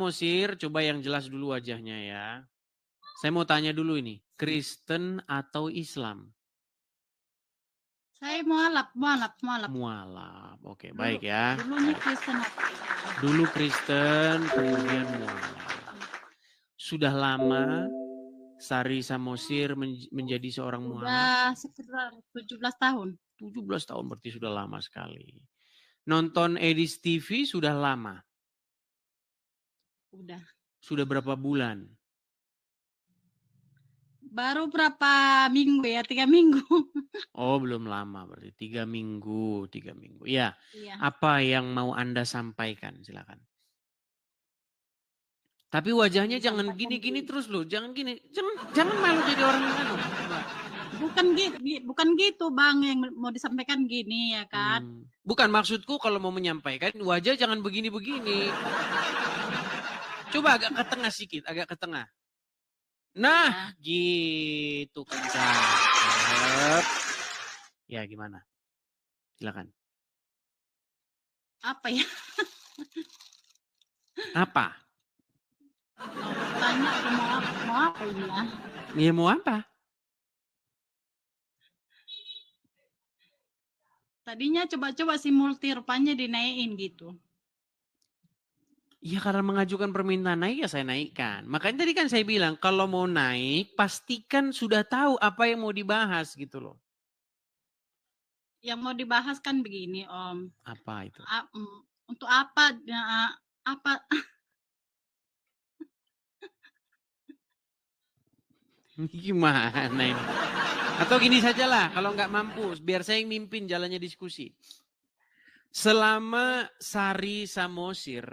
Samosir, coba yang jelas dulu wajahnya ya. Saya mau tanya dulu ini, Kristen atau Islam? Saya mualaf. Mualaf. Oke, baik ya. Dulunya Kristen. Dulu Kristen, kemudian mualaf. Sudah lama Sari Samosir menjadi seorang mualaf? Sudah sekitar 17 tahun. 17 tahun berarti sudah lama sekali. Nonton Edis TV sudah lama? Udah. Sudah berapa bulan? Baru berapa minggu ya, 3 minggu. Oh, belum lama berarti 3 minggu, 3 minggu. Ya, Iya. apa yang mau Anda sampaikan? Silakan. Tapi wajahnya jangan gini-gini terus loh, jangan gini. Jangan malu jadi orang yang anu. Bukan gitu Bang, yang mau disampaikan gini ya kan. Bukan, maksudku kalau mau menyampaikan wajah jangan begini-begini. Coba agak ke tengah sedikit, agak ke tengah. Nah, gitu kencang. Ya, gimana? Silakan. Apa ya? Apa? Tanya mau apa ini ya? Ya mau apa? Tadinya coba-coba si multi rupanya dinaikin gitu. Ya karena mengajukan permintaan naik ya saya naikkan. Makanya tadi kan saya bilang kalau mau naik pastikan sudah tahu apa yang mau dibahas gitu loh. Yang mau dibahas kan begini Om. Apa itu? Untuk apa Gimana ini? Atau gini sajalah kalau nggak mampu biar saya yang mimpin jalannya diskusi. Selama Sari Samosir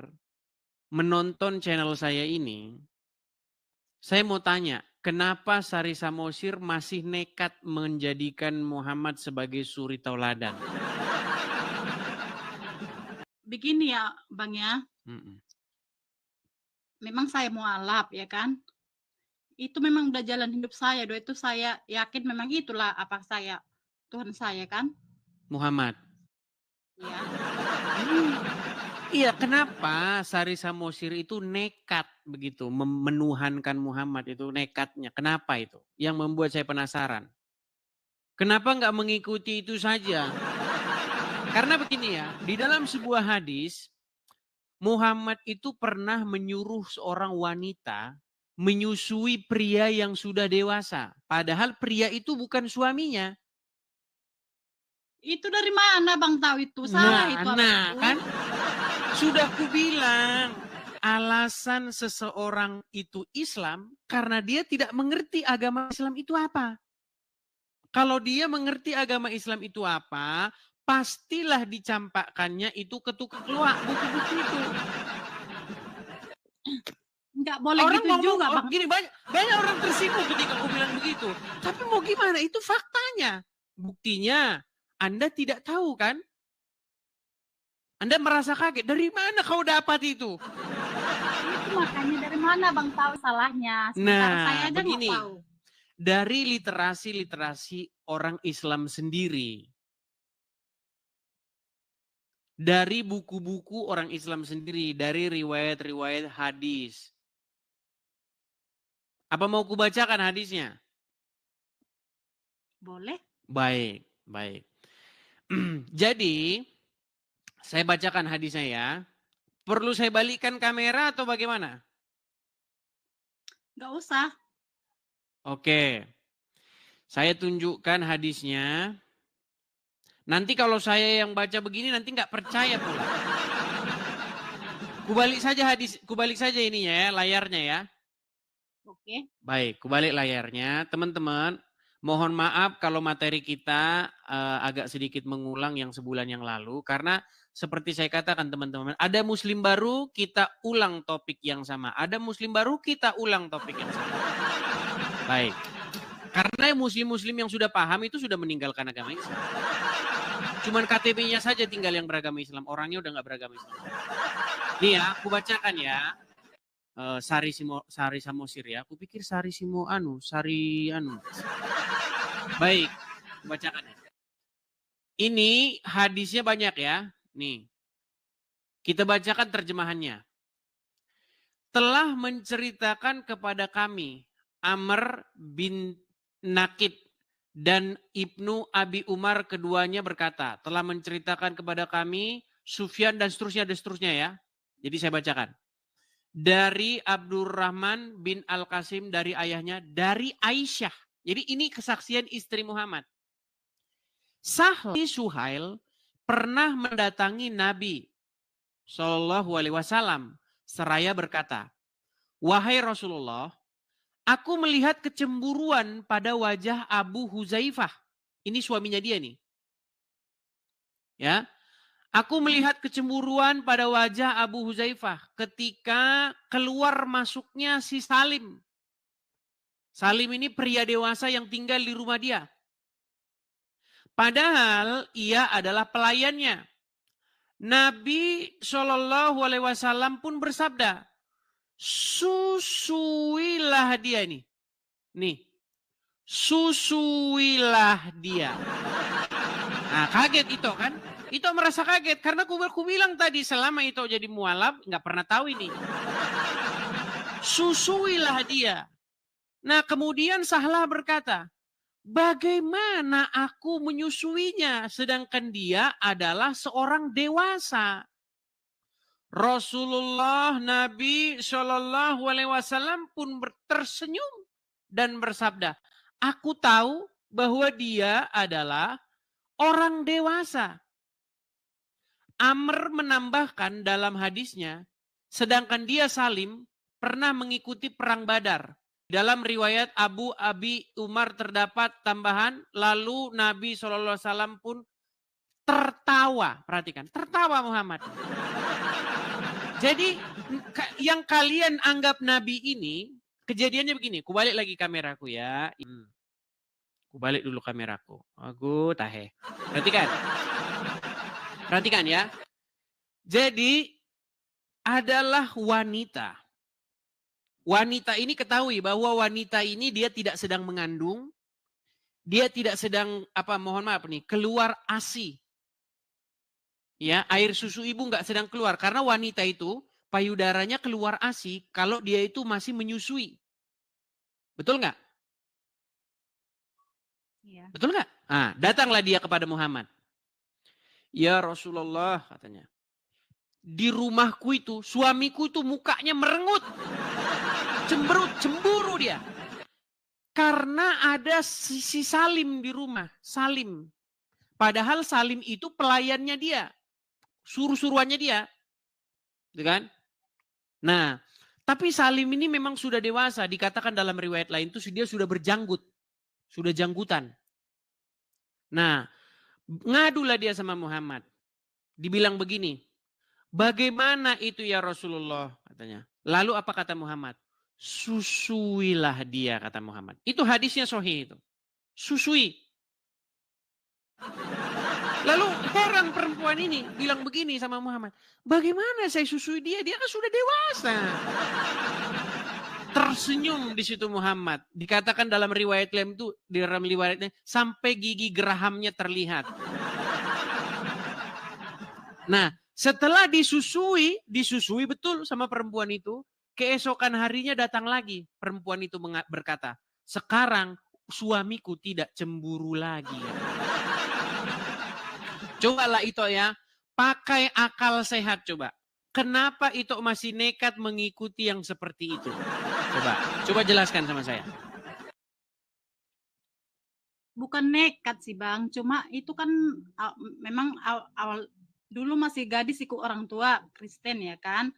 menonton channel saya ini, saya mau tanya, kenapa Sari Samosir masih nekat menjadikan Muhammad sebagai suri tauladan? Begini ya Bang ya. Memang saya mualaf ya kan. Itu memang udah jalan hidup saya. Itu saya yakin memang itulah apa saya. Tuhan saya kan. Muhammad. Iya. Iya, kenapa Sari Samosir itu nekat begitu menuhankan Muhammad itu nekatnya? Kenapa itu? Yang membuat saya penasaran. Kenapa nggak mengikuti itu saja? Karena begini ya, di dalam sebuah hadis, Muhammad itu pernah menyuruh seorang wanita menyusui pria yang sudah dewasa. Padahal pria itu bukan suaminya. Itu dari mana Bang tahu itu? Salah itu. Kan? Sudah kubilang, alasan seseorang itu Islam karena dia tidak mengerti agama Islam itu apa. Kalau dia mengerti agama Islam itu apa, pastilah dicampakkannya itu keluar buku-buku itu. Enggak boleh orang gitu juga Bang. Gini, banyak orang tersinggung ketika aku bilang begitu. Tapi mau gimana, itu faktanya. Buktinya, Anda tidak tahu kan? Anda merasa kaget, dari mana kau dapat itu? Itu makanya dari mana Bang tahu salahnya? Sementara saya aja begini, nggak tahu. Dari literasi orang Islam sendiri. Dari buku-buku orang Islam sendiri, dari riwayat-riwayat hadis. Apa mau kubacakan hadisnya? Boleh. Baik. Jadi, saya bacakan hadisnya ya. Perlu saya balikkan kamera atau bagaimana? Nggak usah. Oke. Saya tunjukkan hadisnya. Nanti kalau saya yang baca begini nanti nggak percaya pula. Kubalik saja ininya ya, layarnya ya. Oke. Baik, kubalik layarnya. Teman-teman, mohon maaf kalau materi kita agak sedikit mengulang yang sebulan yang lalu. Karena seperti saya katakan teman-teman, ada muslim baru, kita ulang topik yang sama. Ada muslim baru, kita ulang topik yang sama. Baik. Karena muslim-muslim yang sudah paham itu sudah meninggalkan agama Islam. Cuman KTP-nya saja tinggal yang beragama Islam. Orangnya udah nggak beragama Islam. Nih ya, aku bacakan ya. Sari Samosir ya. Aku pikir Sari anu. Baik, aku bacakan ya. Ini hadisnya banyak ya. Nih. Kita bacakan terjemahannya. telah menceritakan kepada kami Amr bin Nakid dan Ibnu Abi Umar keduanya berkata, telah menceritakan kepada kami Sufyan dan seterusnya ya. Jadi saya bacakan. Dari Abdurrahman bin Al-Qasim dari ayahnya, dari Aisyah. Jadi ini kesaksian istri Muhammad. Sahl bin Suhail pernah mendatangi Nabi Shallallahu Alaihi Wasallam seraya berkata, wahai Rasulullah, aku melihat kecemburuan pada wajah Abu Huzaifah. Ini suaminya dia nih. Ya, aku melihat kecemburuan pada wajah Abu Huzaifah ketika keluar masuknya si Salim. Salim ini pria dewasa yang tinggal di rumah dia. Padahal ia adalah pelayannya. Nabi Shallallahu Alaihi Wasallam pun bersabda, susuilah dia nih. Nih, susuilah dia. Nah, kaget itu kan? Itu merasa kaget karena aku bilang tadi selama itu jadi mualaf nggak pernah tahu ini. Susuilah dia. Nah, kemudian Sahlah berkata, bagaimana aku menyusuinya sedangkan dia adalah seorang dewasa? Rasulullah Nabi Shallallahu Alaihi Wasallam pun tersenyum dan bersabda, aku tahu bahwa dia adalah orang dewasa. Amr menambahkan dalam hadisnya, sedangkan dia Salim pernah mengikuti perang Badar. Dalam riwayat Abu Abi Umar terdapat tambahan, lalu Nabi SAW pun tertawa. Perhatikan, tertawa Muhammad. Jadi yang kalian anggap Nabi ini, kejadiannya begini, kubalik lagi kameraku ya. Kubalik dulu kameraku. Aku tahe. Perhatikan. Perhatikan ya. Jadi adalah wanita. Wanita ini ketahui bahwa wanita ini dia tidak sedang mengandung. Dia tidak sedang keluar ASI. Ya, air susu ibu nggak sedang keluar karena wanita itu payudaranya keluar ASI kalau dia itu masih menyusui. Betul nggak? Iya. Betul nggak? Nah, datanglah dia kepada Muhammad. Ya Rasulullah katanya. Di rumahku itu, suamiku itu mukanya merengut. Cemburu dia. Karena ada si Salim di rumah. Salim. Padahal Salim itu pelayannya dia. Suruh-suruannya dia. Gitu kan? Nah, tapi Salim ini memang sudah dewasa. Dikatakan dalam riwayat lain itu dia sudah berjanggut. Sudah janggutan. Nah, ngadulah dia sama Muhammad. Dibilang begini, bagaimana itu ya Rasulullah katanya. Lalu apa kata Muhammad? Susuilah dia kata Muhammad. Itu hadisnya sahih itu. Susui. Lalu orang perempuan ini bilang begini sama Muhammad. Bagaimana saya susui dia? Dia kan sudah dewasa. Tersenyum di situ Muhammad. Dikatakan dalam riwayat lain itu, di dalam riwayatnya sampai gigi gerahamnya terlihat. Nah, setelah disusui betul sama perempuan itu, keesokan harinya datang lagi. Perempuan itu berkata, sekarang suamiku tidak cemburu lagi. Cobalah itu ya, pakai akal sehat coba. Kenapa itu masih nekat mengikuti yang seperti itu? Coba jelaskan sama saya. Bukan nekat sih Bang, cuma itu kan memang awal dulu masih gadis ikut orang tua Kristen ya kan.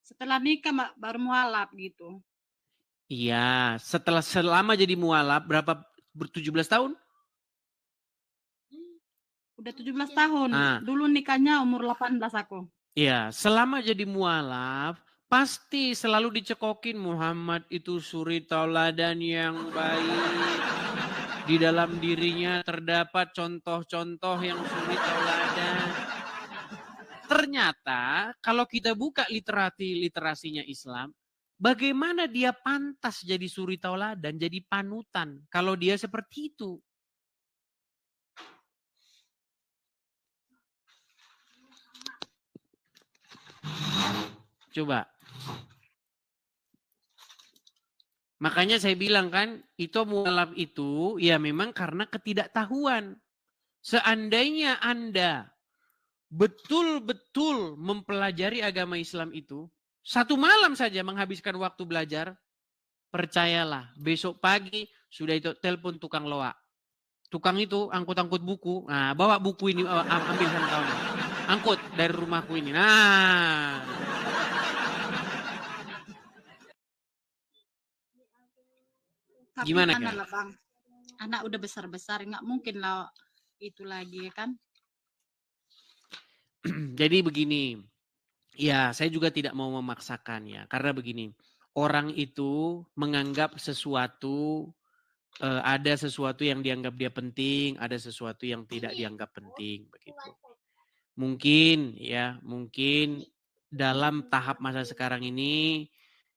Setelah nikah baru mualaf gitu. Iya, selama jadi mualaf berapa 17 tahun? Udah 17 tahun. Nah, dulu nikahnya umur 18 aku. Iya, selama jadi mualaf pasti selalu dicekokin Muhammad itu suri tauladan yang baik. Di dalam dirinya terdapat contoh-contoh yang suri tauladan. Ternyata kalau kita buka literasinya Islam, bagaimana dia pantas jadi suri tauladan, jadi panutan kalau dia seperti itu? Coba. Makanya saya bilang kan, itu mualaf itu ya memang karena ketidaktahuan. Seandainya Anda betul-betul mempelajari agama Islam itu, satu malam saja menghabiskan waktu belajar, percayalah, besok pagi sudah itu telepon tukang loak. Tukang itu angkut-angkut buku. Nah, bawa buku ini, ambil sana kawan. Angkut dari rumahku ini. Nah, Tapi gimana mana kira? lah Bang, anak udah besar-besar, nggak mungkin lah itu lagi ya kan. Jadi begini, ya saya juga tidak mau memaksakan ya. Karena begini, orang itu menganggap sesuatu, ada sesuatu yang dianggap dia penting, ada sesuatu yang tidak dianggap penting. Begitu. Mungkin dalam tahap masa sekarang ini,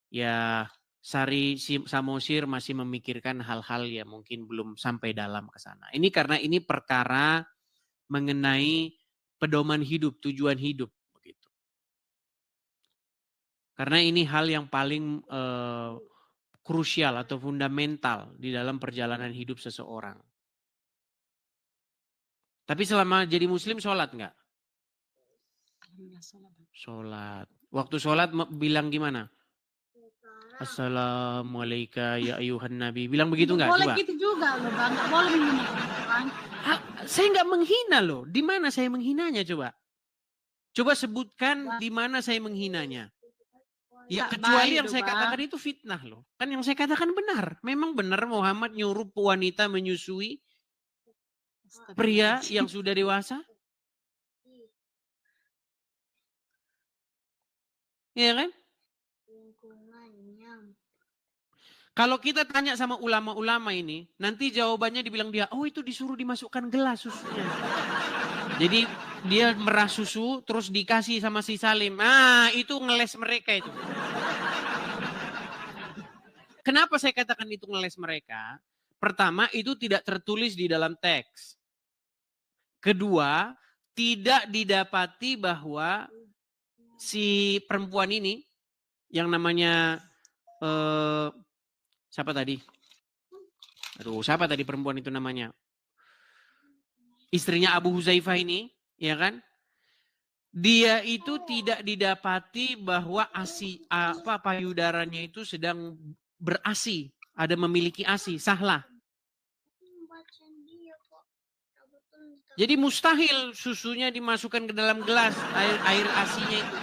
ya Sari Samosir masih memikirkan hal-hal yang mungkin belum sampai dalam ke sana. Ini karena ini perkara mengenai pedoman hidup, tujuan hidup. Begitu. Karena ini hal yang paling krusial atau fundamental di dalam perjalanan hidup seseorang. Tapi selama jadi muslim sholat nggak? Sholat. Waktu sholat bilang gimana? Assalamualaikum ya ayuhan nabi. Bilang begitu nggak? Boleh Coba. gitu juga loh Bang, nggak boleh menghina orang. Saya nggak menghina loh. Di mana saya menghinanya coba? Coba sebutkan di mana saya menghinanya. Ya kecuali yang saya katakan itu fitnah loh. Kan yang saya katakan benar. Memang benar Muhammad nyuruh wanita menyusui pria yang sudah dewasa. Iya kan? Kalau kita tanya sama ulama-ulama ini, nanti jawabannya dibilang dia, oh itu disuruh dimasukkan gelas susunya. Jadi dia merah susu, terus dikasih sama si Salim. Itu ngeles mereka itu. Kenapa saya katakan itu ngeles mereka? Pertama, itu tidak tertulis di dalam teks. Kedua, tidak didapati bahwa si perempuan ini, yang namanya siapa tadi? Siapa tadi perempuan itu namanya? Istrinya Abu Huzaifah ini, ya kan? Dia itu tidak didapati bahwa payudaranya itu sedang berasi, ada memiliki asi, sahlah. Jadi mustahil susunya dimasukkan ke dalam gelas, air asinya itu.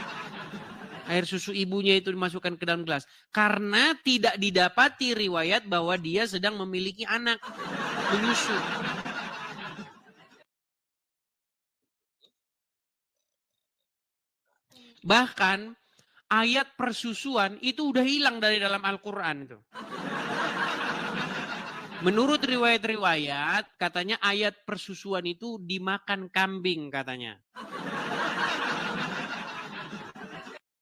Air susu ibunya itu dimasukkan ke dalam gelas. Karena tidak didapati riwayat bahwa dia sedang memiliki anak, menyusu. Bahkan ayat persusuan itu udah hilang dari dalam Al-Quran itu. Menurut riwayat-riwayat, katanya ayat persusuan itu dimakan kambing katanya.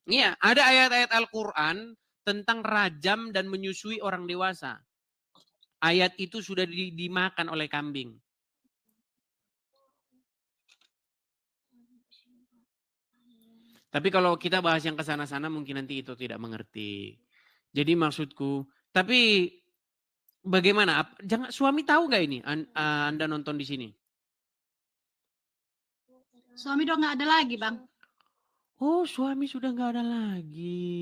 Iya, ada ayat-ayat Al-Quran tentang rajam dan menyusui orang dewasa. Ayat itu sudah dimakan oleh kambing. Tapi kalau kita bahas yang ke sana-sana mungkin nanti itu tidak mengerti. Jadi maksudku, tapi bagaimana? Jangan suami tahu nggak ini? Anda nonton di sini? Suami udah nggak ada lagi Bang. Oh, suami sudah nggak ada lagi.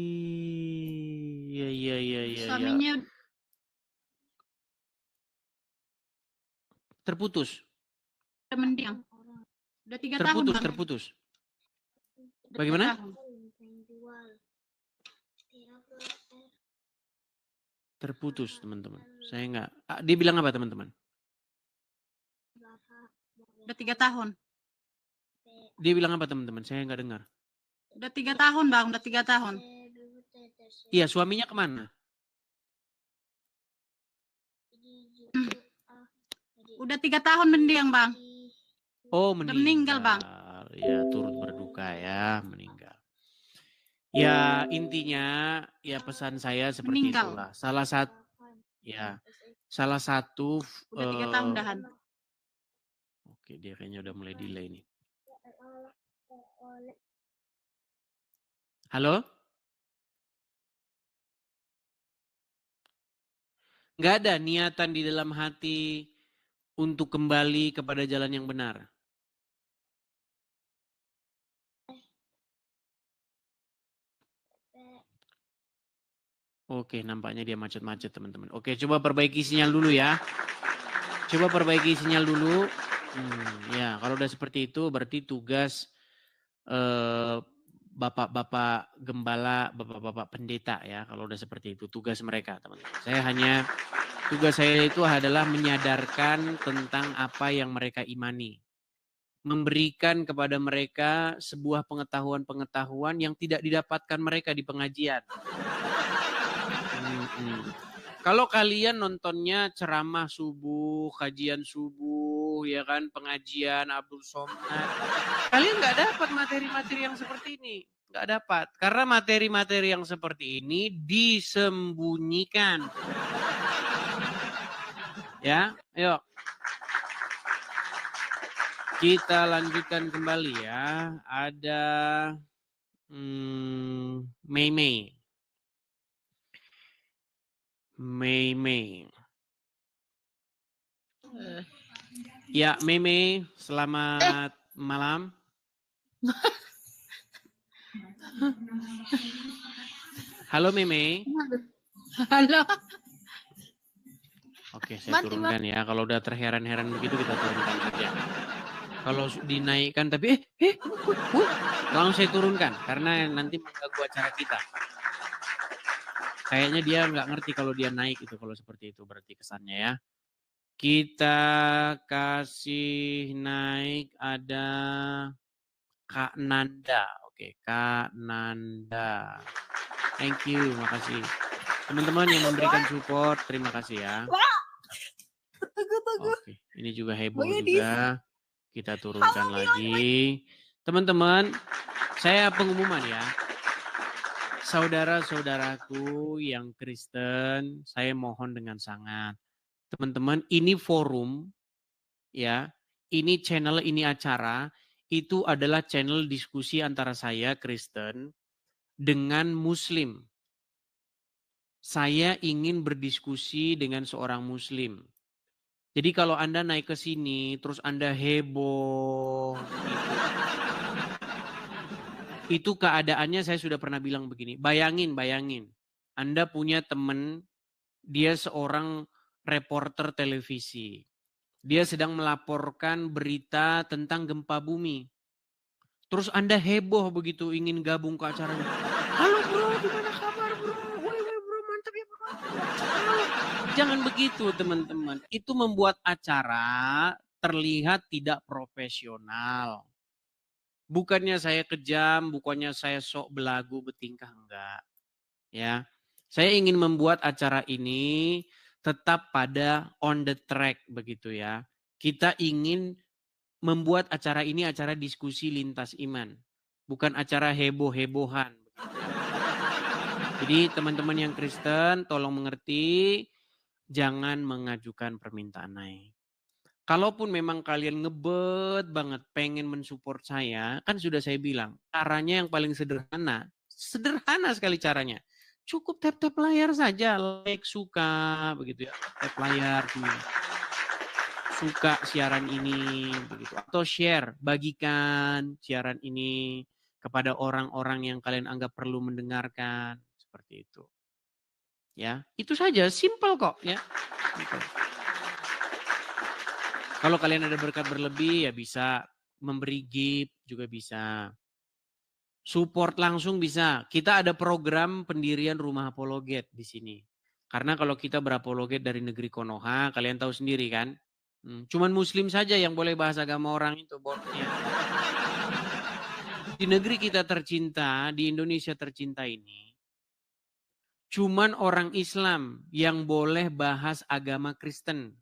Iya. Suaminya terputus. udah mendiang. Udah 3 tahun Bang. Terputus. Udah 3 Bagaimana? tahun. Terputus teman-teman. Saya nggak. Dia bilang apa teman-teman? Udah 3 tahun. Dia bilang apa teman-teman? Saya nggak dengar. Udah 3 tahun Bang, udah 3 tahun. Iya, suaminya kemana? Udah 3 tahun mendiang Bang. Oh, udah meninggal Bang. Ya, turut berduka ya, meninggal. Ya, intinya ya pesan saya seperti Meninggal. itulah. Salah satu Udah 3 tahun dahan. Oke, dia kayaknya udah mulai delay nih. Halo? Nggak ada niatan di dalam hati untuk kembali kepada jalan yang benar. Oke, nampaknya dia macet-macet teman-teman. Oke, coba perbaiki sinyal dulu ya. Coba perbaiki sinyal dulu. Ya, kalau udah seperti itu berarti tugas bapak-bapak gembala, bapak-bapak pendeta ya. Kalau udah seperti itu tugas mereka teman-teman. Tugas saya itu adalah menyadarkan tentang apa yang mereka imani. Memberikan kepada mereka sebuah pengetahuan-pengetahuan yang tidak didapatkan mereka di pengajian. Kalau kalian nontonnya ceramah subuh, kajian subuh, ya kan, pengajian Abdul Somad, kalian nggak dapat materi-materi yang seperti ini. Nggak dapat. Karena materi-materi yang seperti ini disembunyikan. Ya, ayo. Kita lanjutkan kembali ya. Ada Mei Mei. Ya, Mei Mei, selamat malam. Halo Mei Mei. Halo. Oke, saya turunkan ya. Kalau udah terheran-heran begitu kita turunkan saja. Kalau dinaikkan tapi langsung saya turunkan karena nanti mengganggu acara kita. Kayaknya dia nggak ngerti kalau dia naik itu kalau seperti itu berarti kesannya ya. Kita kasih naik ada Kak Nanda. Oke, Kak Nanda. Thank you, makasih. Teman-teman yang memberikan support, terima kasih ya. Oke, ini juga heboh juga. Kita turunkan lagi. Teman-teman, saya pengumuman ya. Saudara-saudaraku yang Kristen, saya mohon dengan sangat. Teman-teman, ini forum ya. Ini channel, ini acara itu adalah channel diskusi antara saya Kristen dengan Muslim. Saya ingin berdiskusi dengan seorang Muslim. Jadi kalau Anda naik ke sini, terus Anda heboh, itu keadaannya saya sudah pernah bilang begini. Bayangin. Anda punya teman, dia seorang reporter televisi. Dia sedang melaporkan berita tentang gempa bumi. Terus Anda heboh begitu ingin gabung ke acaranya. Halo bro, gimana kabar bro? Woi bro, mantap ya bro. Jangan begitu teman-teman. Itu membuat acara terlihat tidak profesional. Bukannya saya kejam, bukannya saya sok belagu bertingkah, enggak. Ya, saya ingin membuat acara ini tetap pada on the track begitu ya. Kita ingin membuat acara ini acara diskusi lintas iman, bukan acara heboh-hebohan. Jadi teman-teman yang Kristen tolong mengerti, jangan mengajukan permintaan naik. Kalaupun memang kalian ngebet banget pengen mensupport saya, kan sudah saya bilang, caranya yang paling sederhana sekali caranya. Cukup tap-tap layar saja, like, suka, begitu ya, tap layar, suka siaran ini, begitu, atau share, bagikan siaran ini kepada orang-orang yang kalian anggap perlu mendengarkan, seperti itu. Ya, itu saja, simple kok ya. Simple. Kalau kalian ada berkat berlebih ya bisa memberi gift juga bisa. Support langsung bisa. Kita ada program pendirian rumah apologet di sini. Karena kalau kita berapologet dari negeri Konoha, kalian tahu sendiri kan. Cuman Muslim saja yang boleh bahas agama orang itu bosnya. Di negeri kita tercinta, di Indonesia tercinta ini, cuman orang Islam yang boleh bahas agama Kristen.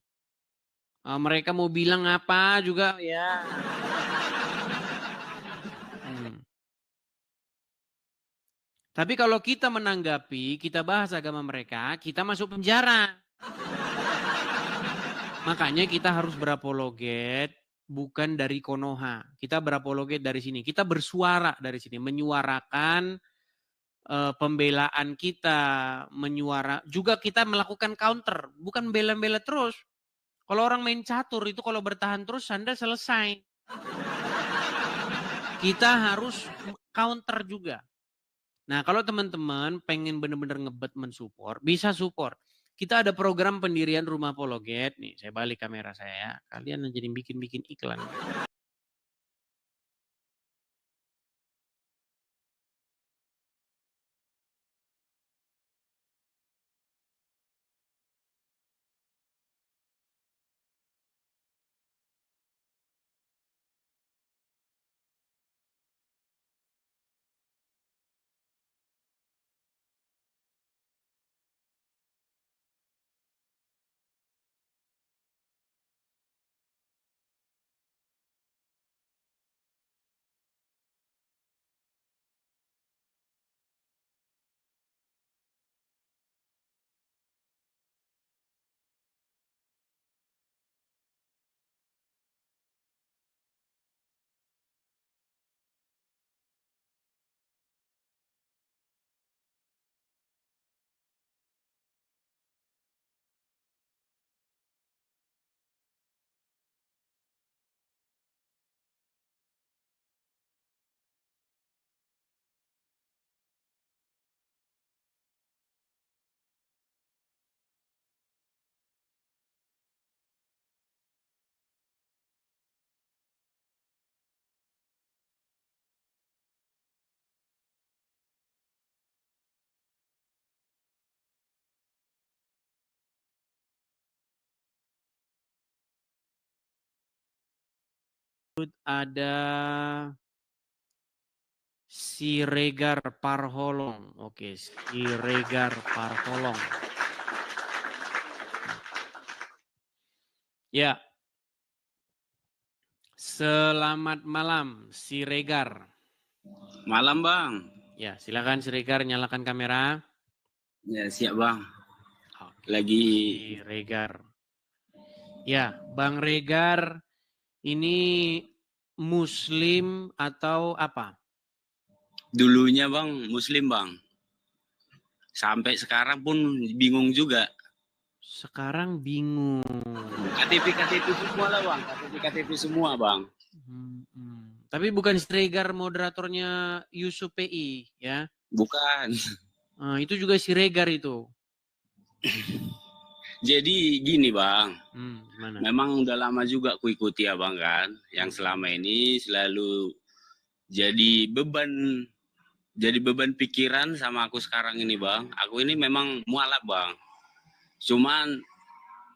Mereka mau bilang apa juga ya. Tapi kalau kita menanggapi, kita bahas agama mereka, kita masuk penjara. Makanya kita harus berapologet bukan dari Konoha. Kita berapologet dari sini. Kita bersuara dari sini, menyuarakan pembelaan kita, juga kita melakukan counter, bukan bela-bela terus. Kalau orang main catur itu kalau bertahan terus Anda selesai. Kita harus counter juga. Nah, kalau teman-teman pengen benar-benar ngebet mensupport, bisa support. Kita ada program pendirian rumah Apologet. Nih, saya balik kamera saya. Kalian jadi bikin-bikin iklan. Ada Siregar Parholong. Oke, Siregar Parholong. Ya. Selamat malam, Siregar. Malam, Bang. Ya, silakan Siregar nyalakan kamera. Ya, siap, Bang. Oke. Lagi Siregar. Ya, Bang Regar ini Muslim atau apa? dulunya, Bang, Muslim, Bang. Sampai sekarang pun bingung juga. Sekarang bingung. KTP semua lah, Bang. KTP semua, Bang. Tapi bukan Siregar moderatornya Yusuf PI, ya? Bukan. Itu juga Siregar itu. Jadi gini, Bang. Gimana? Memang udah lama juga aku ikuti Abang kan. Yang selama ini selalu jadi beban pikiran sama aku sekarang ini, Bang. Aku ini memang mualaf, Bang. Cuman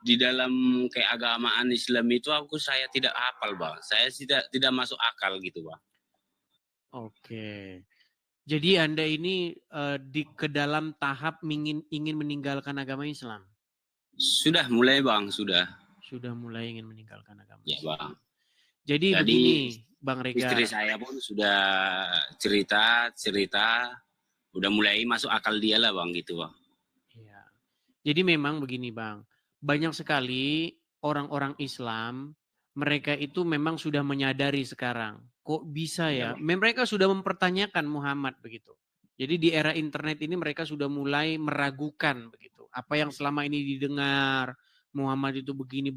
di dalam keagamaan Islam itu saya tidak hafal, Bang. Saya tidak masuk akal gitu, Bang. Oke. Jadi Anda ini ke dalam tahap ingin meninggalkan agama Islam? Sudah mulai, Bang, sudah. Sudah mulai ingin meninggalkan agama Islam. Ya, Bang. Jadi begini, Bang Regar. Istri saya pun sudah cerita, udah mulai masuk akal dia lah, Bang, gitu, Bang. Iya. Jadi memang begini, Bang. Banyak sekali orang-orang Islam, mereka itu memang sudah menyadari sekarang. Kok bisa ya? Mereka sudah mempertanyakan Muhammad begitu. Jadi di era internet ini mereka sudah mulai meragukan begitu. Apa yang selama ini didengar, Muhammad itu begini.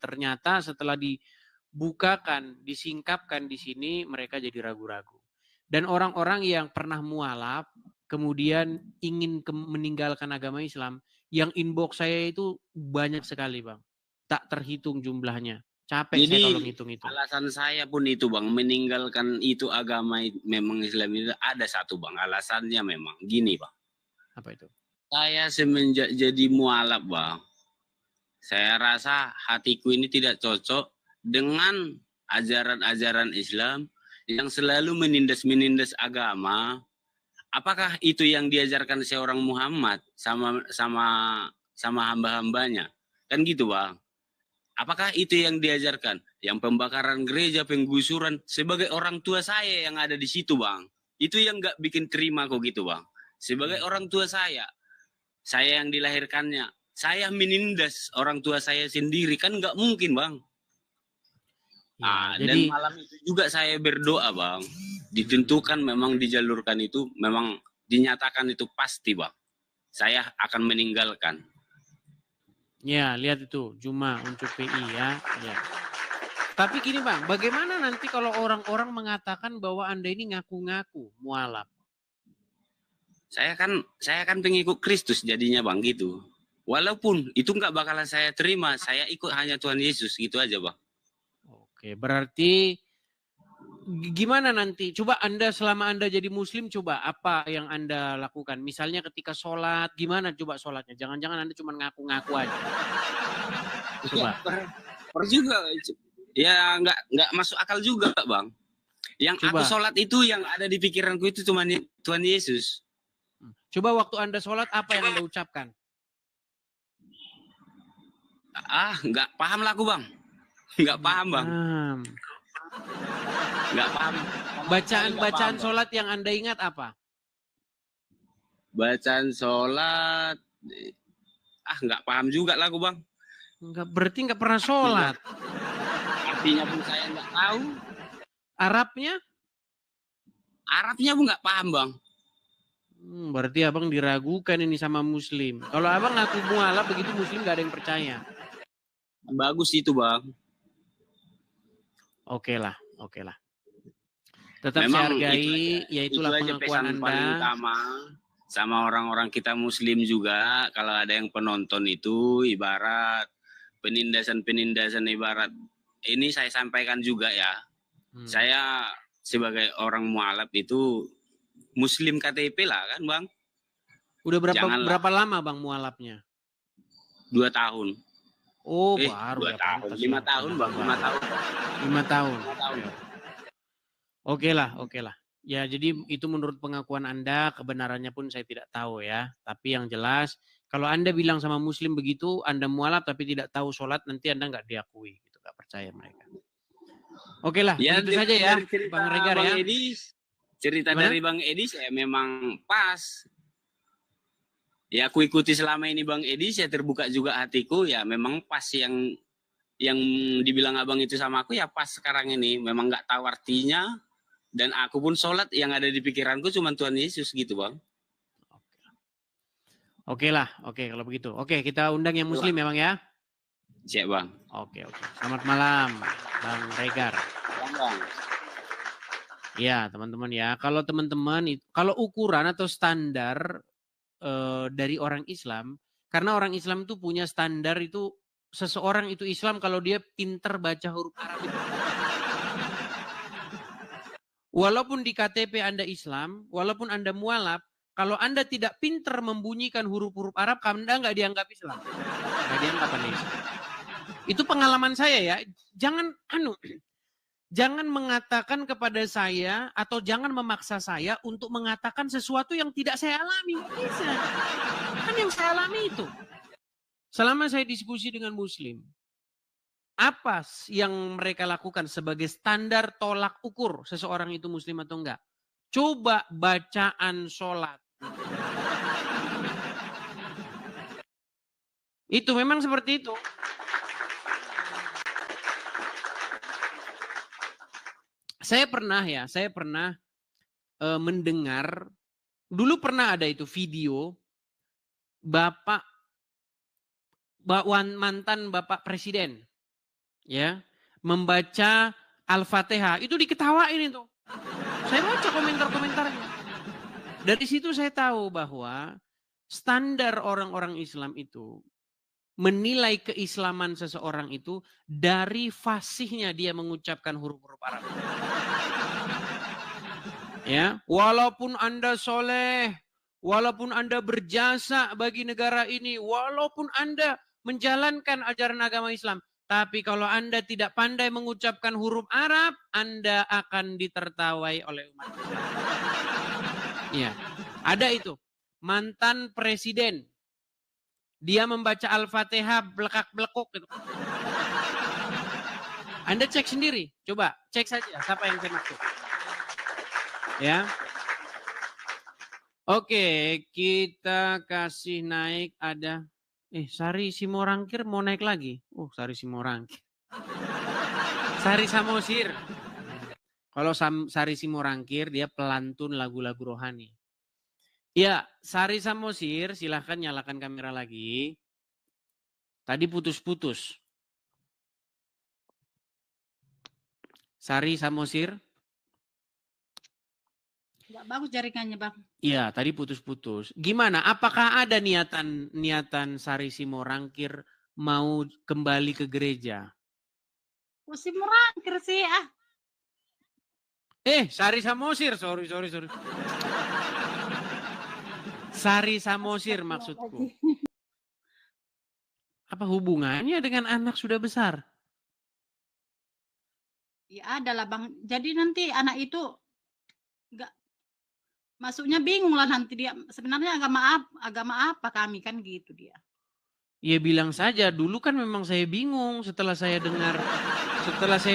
Ternyata setelah dibukakan, disingkapkan di sini, mereka jadi ragu-ragu. Dan orang-orang yang pernah mualaf, kemudian ingin meninggalkan agama Islam, yang inbox saya itu banyak sekali, Bang. Tak terhitung jumlahnya. Capek jadi, saya kalau ngitung itu. Alasan saya pun itu, Bang, meninggalkan itu agama memang Islam itu ada satu, Bang. Alasannya memang gini, Bang. Apa itu? Saya semenjak jadi mualaf, Bang, saya rasa hatiku ini tidak cocok dengan ajaran-ajaran Islam yang selalu menindas agama. Apakah itu yang diajarkan seorang Muhammad sama hamba-hambanya? Kan gitu, Bang. Apakah itu yang diajarkan? Yang pembakaran gereja, penggusuran, sebagai orang tua saya yang ada di situ, Bang. Itu yang nggak bikin terima kok gitu, Bang. Sebagai orang tua saya yang dilahirkannya, saya menindas orang tua saya sendiri, kan nggak mungkin, Bang. Ya, dan malam itu juga saya berdoa, Bang. Ditentukan memang dijalurkan itu memang dinyatakan itu pasti, Bang, saya akan meninggalkan. Ya, lihat itu Juma untuk PI ya. Ya. Tapi gini Bang, bagaimana nanti kalau orang-orang mengatakan bahwa Anda ini ngaku-ngaku mualaf? Saya kan pengikut Kristus jadinya, Bang, gitu. Walaupun itu nggak bakalan saya terima, saya ikut hanya Tuhan Yesus, gitu aja, Bang. Oke, berarti gimana nanti? Coba Anda selama Anda jadi Muslim, coba apa yang Anda lakukan? Misalnya ketika sholat, gimana coba sholatnya? Jangan-jangan Anda cuma ngaku-ngaku aja. Coba. Per juga, ya nggak masuk akal juga, Bang. Yang Coba. aku sholat itu yang ada di pikiranku itu cuma Tuhan Yesus. Coba waktu Anda sholat, apa yang Anda ucapkan? Nggak paham lah aku, Bang. Nggak paham, Bang. Nggak paham. Bacaan sholat yang Anda ingat apa? Bacaan sholat, nggak paham juga lah aku, Bang. Berarti nggak pernah sholat. Artinya pun saya nggak tahu. Arabnya? Arabnya pun nggak paham, Bang. Berarti abang diragukan ini sama Muslim. Kalau abang ngaku mualaf begitu Muslim nggak ada yang percaya. Bagus itu, Bang. Oke lah. Tetap Memang saya hargai, yaitulah itu aja pengakuan pesan paling Anda. utama sama orang-orang kita Muslim juga. Kalau ada yang penonton itu ibarat penindasan ibarat. Ini saya sampaikan juga ya. Saya sebagai orang mualaf itu Muslim KTP lah kan, Bang. Udah berapa lama Bang mualafnya? 2 tahun. Oh, baru 2 tahun. 5 tahun, Bang. 5 tahun. 5 tahun. 5 tahun. Oke lah. Ya, jadi itu menurut pengakuan Anda, kebenarannya pun saya tidak tahu ya. Tapi yang jelas, kalau Anda bilang sama Muslim begitu, Anda mualaf tapi tidak tahu sholat, nanti Anda nggak diakui. Gitu, nggak percaya mereka. Oke lah, Ya, itu saja ya, Bang Regar ya. Cerita Gimana? dari Bang Edi saya memang pas. Ya, aku ikuti selama ini Bang Edi, saya terbuka juga hatiku, ya memang pas yang dibilang abang itu sama aku ya pas sekarang ini. Memang nggak tahu artinya, dan aku pun sholat yang ada di pikiranku cuma Tuhan Yesus gitu, Bang. Oke lah, kalau begitu. Oke, kita undang yang Muslim ya Bang ya. Siap, Bang. Oke. Selamat malam, Bang Regar. Bang. Ya, teman-teman ya. Kalau teman-teman, kalau ukuran atau standar dari orang Islam, karena orang Islam itu punya standar itu, seseorang itu Islam kalau dia pinter baca huruf Arab itu. Walaupun di KTP Anda Islam, walaupun Anda mualaf, kalau Anda tidak pinter membunyikan huruf-huruf Arab, Anda nggak dianggap Islam. Nggak dianggap Anda Islam. Itu pengalaman saya ya. Jangan mengatakan kepada saya atau jangan memaksa saya untuk mengatakan sesuatu yang tidak saya alami. Nggak bisa. Kan yang saya alami itu. Selama saya diskusi dengan Muslim, apa yang mereka lakukan sebagai standar tolak ukur seseorang itu Muslim atau enggak? Coba bacaan sholat. Itu memang seperti itu. Saya pernah mendengar, dulu pernah ada itu video mantan Bapak Presiden ya membaca Al-Fatihah, itu diketawain itu. Saya baca komentar-komentarnya. Dari situ saya tahu bahwa standar orang-orang Islam itu menilai keislaman seseorang itu dari fasihnya dia mengucapkan huruf-huruf Arab. Ya, walaupun Anda soleh, walaupun Anda berjasa bagi negara ini, walaupun Anda menjalankan ajaran agama Islam, tapi kalau Anda tidak pandai mengucapkan huruf Arab, Anda akan ditertawai oleh umat Islam. Ya, ada itu mantan presiden. Dia membaca Al-Fatihah belekak-belekuk gitu. Anda cek sendiri, coba cek saja siapa yang saya maksud. Ya. Oke, kita kasih naik ada Sari Simorangkir mau naik lagi. Sari Simorangkir. Sari Samosir. Kalau Sari Simorangkir dia pelantun lagu-lagu rohani. Ya, Sari Samosir, silahkan nyalakan kamera lagi. Tadi putus-putus. Sari Samosir. Nggak bagus jaringannya, Bang. Iya, tadi putus-putus. Gimana? Apakah ada niatan Sari Simorangkir mau kembali ke gereja? Pusing merangkir sih, Sari Samosir, sorry. Sari Samosir maksudku. Apa hubungannya dengan anak sudah besar? Ya ada lah, Bang. Jadi nanti anak itu nggak masuknya bingung lah nanti dia. Sebenarnya agama apa kami kan gitu dia. Ya bilang saja, dulu kan memang saya bingung setelah saya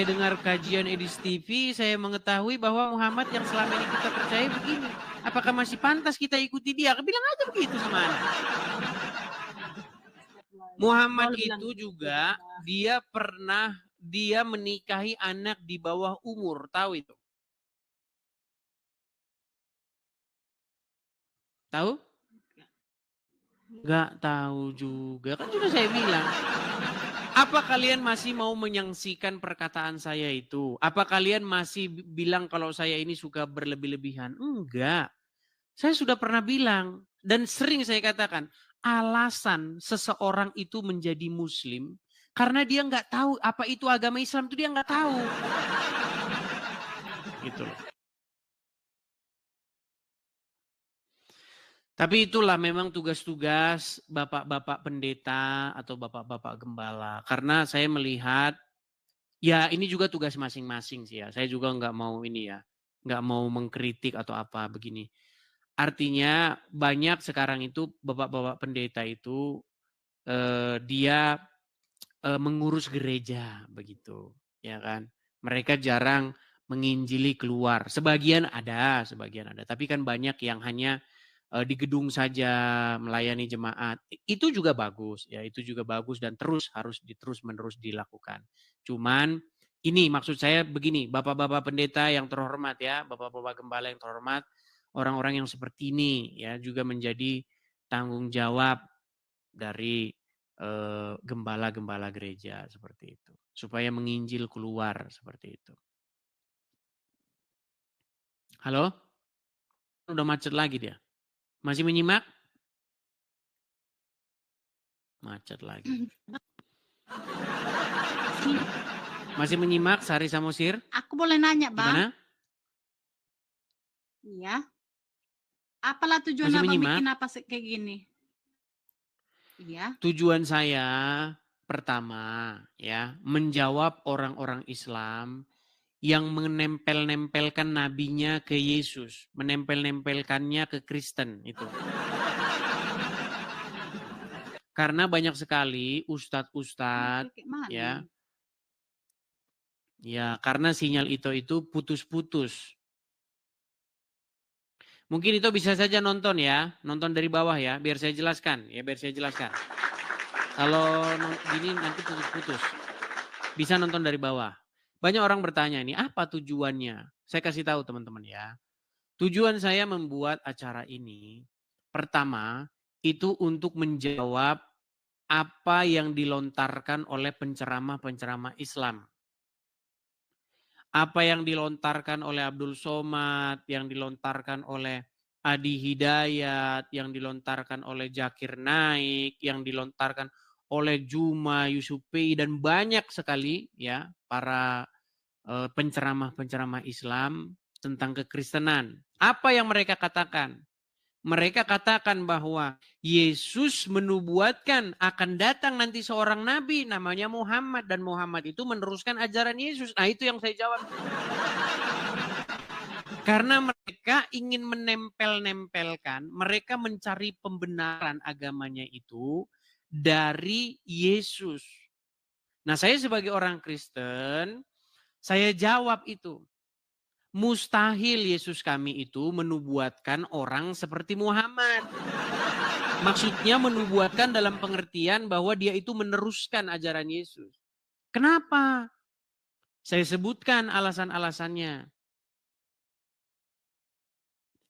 dengar kajian Edis TV, saya mengetahui bahwa Muhammad yang selama ini kita percaya begini. Apakah masih pantas kita ikuti dia? Bilang aja begitu sama anak. Muhammad itu juga dia menikahi anak di bawah umur, tahu itu? Tahu? Gak tahu juga, kan sudah saya bilang. Apa kalian masih mau menyaksikan perkataan saya itu? Apa kalian masih bilang kalau saya ini suka berlebih-lebihan? Enggak. Saya sudah pernah bilang dan sering saya katakan, alasan seseorang itu menjadi muslim karena dia nggak tahu apa itu agama Islam, itu dia nggak tahu. Gitu loh. Tapi itulah memang tugas-tugas bapak-bapak pendeta atau bapak-bapak gembala. Karena saya melihat, ya ini juga tugas masing-masing sih ya. Saya juga nggak mau ini ya, nggak mau mengkritik atau apa begini. Artinya banyak sekarang itu bapak-bapak pendeta itu dia mengurus gereja begitu, ya kan. Mereka jarang menginjili keluar. Sebagian ada, tapi kan banyak yang hanya di gedung saja melayani jemaat. Itu juga bagus ya, itu juga bagus dan harus terus-menerus dilakukan. Cuman ini maksud saya begini, bapak-bapak pendeta yang terhormat ya, bapak-bapak gembala yang terhormat, orang-orang yang seperti ini ya juga menjadi tanggung jawab dari gembala-gembala gereja seperti itu. Supaya menginjil keluar seperti itu. Halo? Udah macet lagi dia. Masih menyimak? Macet lagi. Masih menyimak Sari Samosir? Aku boleh nanya, Bang? Gimana? Iya. Apalah tujuan Masih Abang menyimak? bikin apa kayak gini? Iya. Tujuan saya pertama ya, menjawab orang-orang Islam yang menempel-nempelkan nabinya ke Yesus, menempel-nempelkannya ke Kristen itu. Karena banyak sekali ustadz-ustadz ya. Ya, karena sinyal itu putus-putus. Mungkin itu bisa saja nonton ya, nonton dari bawah ya, biar saya jelaskan. Kalau gini nanti putus-putus. Bisa nonton dari bawah. Banyak orang bertanya ini apa tujuannya? Saya kasih tahu teman-teman ya. Tujuan saya membuat acara ini pertama itu untuk menjawab apa yang dilontarkan oleh penceramah-penceramah Islam. Apa yang dilontarkan oleh Abdul Somad, yang dilontarkan oleh Adi Hidayat, yang dilontarkan oleh Zakir Naik, yang dilontarkan oleh Juma Yusufi dan banyak sekali ya para penceramah-penceramah Islam tentang kekristenan. Apa yang mereka katakan? Mereka katakan bahwa Yesus menubuatkan akan datang nanti seorang nabi namanya Muhammad. Dan Muhammad itu meneruskan ajaran Yesus. Nah itu yang saya jawab. Karena mereka ingin menempel-nempelkan, mereka mencari pembenaran agamanya itu dari Yesus. Nah saya sebagai orang Kristen, saya jawab itu. Mustahil Yesus kami itu menubuatkan orang seperti Muhammad. Maksudnya menubuatkan dalam pengertian bahwa dia itu meneruskan ajaran Yesus. Kenapa? Saya sebutkan alasan-alasannya.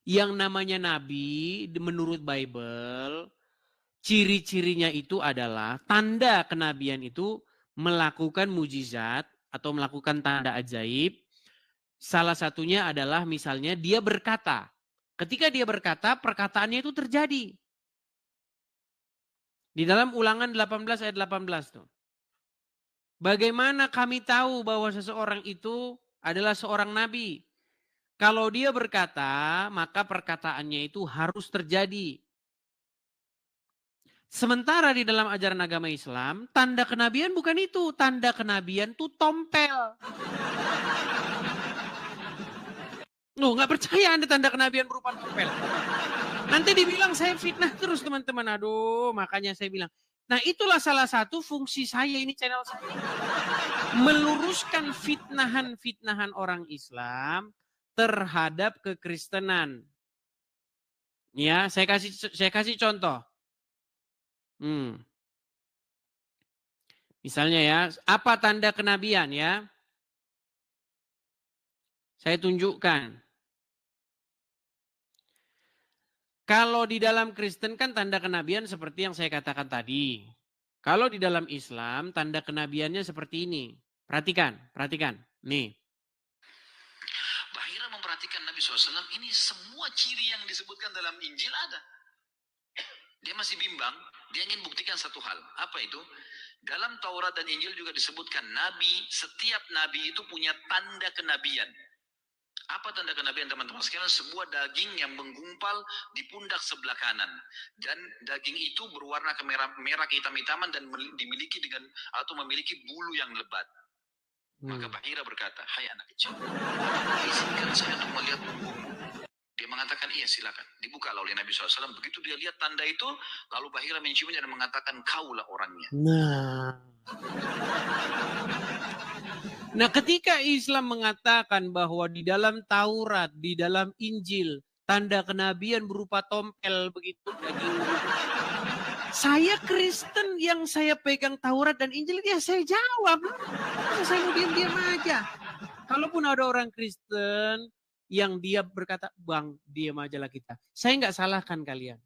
Yang namanya nabi menurut Bible, ciri-cirinya itu adalah tanda kenabian itu melakukan mujizat atau melakukan tanda ajaib. Salah satunya adalah misalnya dia berkata. Ketika dia berkata, perkataannya itu terjadi. Di dalam Ulangan 18 ayat 18 tuh. Bagaimana kami tahu bahwa seseorang itu adalah seorang nabi? Kalau dia berkata, maka perkataannya itu harus terjadi. Sementara di dalam ajaran agama Islam, tanda kenabian bukan itu. Tanda kenabian itu tompel. Loh, nggak percaya Anda tanda kenabian berupa tompel. Nanti dibilang saya fitnah terus teman-teman. Aduh, makanya saya bilang. Nah, itulah salah satu fungsi saya ini, channel saya. Meluruskan fitnahan-fitnahan orang Islam terhadap kekristenan. Ya, saya kasih contoh. Misalnya ya, apa tanda kenabian ya? Saya tunjukkan. Kalau di dalam Kristen kan tanda kenabian seperti yang saya katakan tadi. Kalau di dalam Islam tanda kenabiannya seperti ini. Perhatikan. Nih. Bahira memperhatikan Nabi SAW, ini semua ciri yang disebutkan dalam Injil ada. Dia masih bimbang, dia ingin buktikan satu hal. Apa itu? Dalam Taurat dan Injil juga disebutkan setiap nabi itu punya tanda kenabian. Apa tanda kenabian teman-teman sekalian? Sebuah daging yang menggumpal di pundak sebelah kanan. Dan daging itu berwarna merah kehitam-hitaman dan memiliki bulu yang lebat. Maka Bahira berkata, hai anak kecil, izinkan saya untuk melihat punggungmu. Dia mengatakan, iya silakan. Dibuka oleh Nabi SAW. Begitu dia lihat tanda itu, lalu Bahira menciumnya dan mengatakan, kaulah orangnya. Nah, ketika Islam mengatakan bahwa di dalam Taurat, di dalam Injil, tanda kenabian berupa tompel begitu, daging begitu. Saya Kristen yang saya pegang Taurat dan Injil, ya saya jawab. Saya mau diam-diam aja. Kalaupun ada orang Kristen yang dia berkata, bang, diam aja lah kita. Saya nggak salahkan kalian.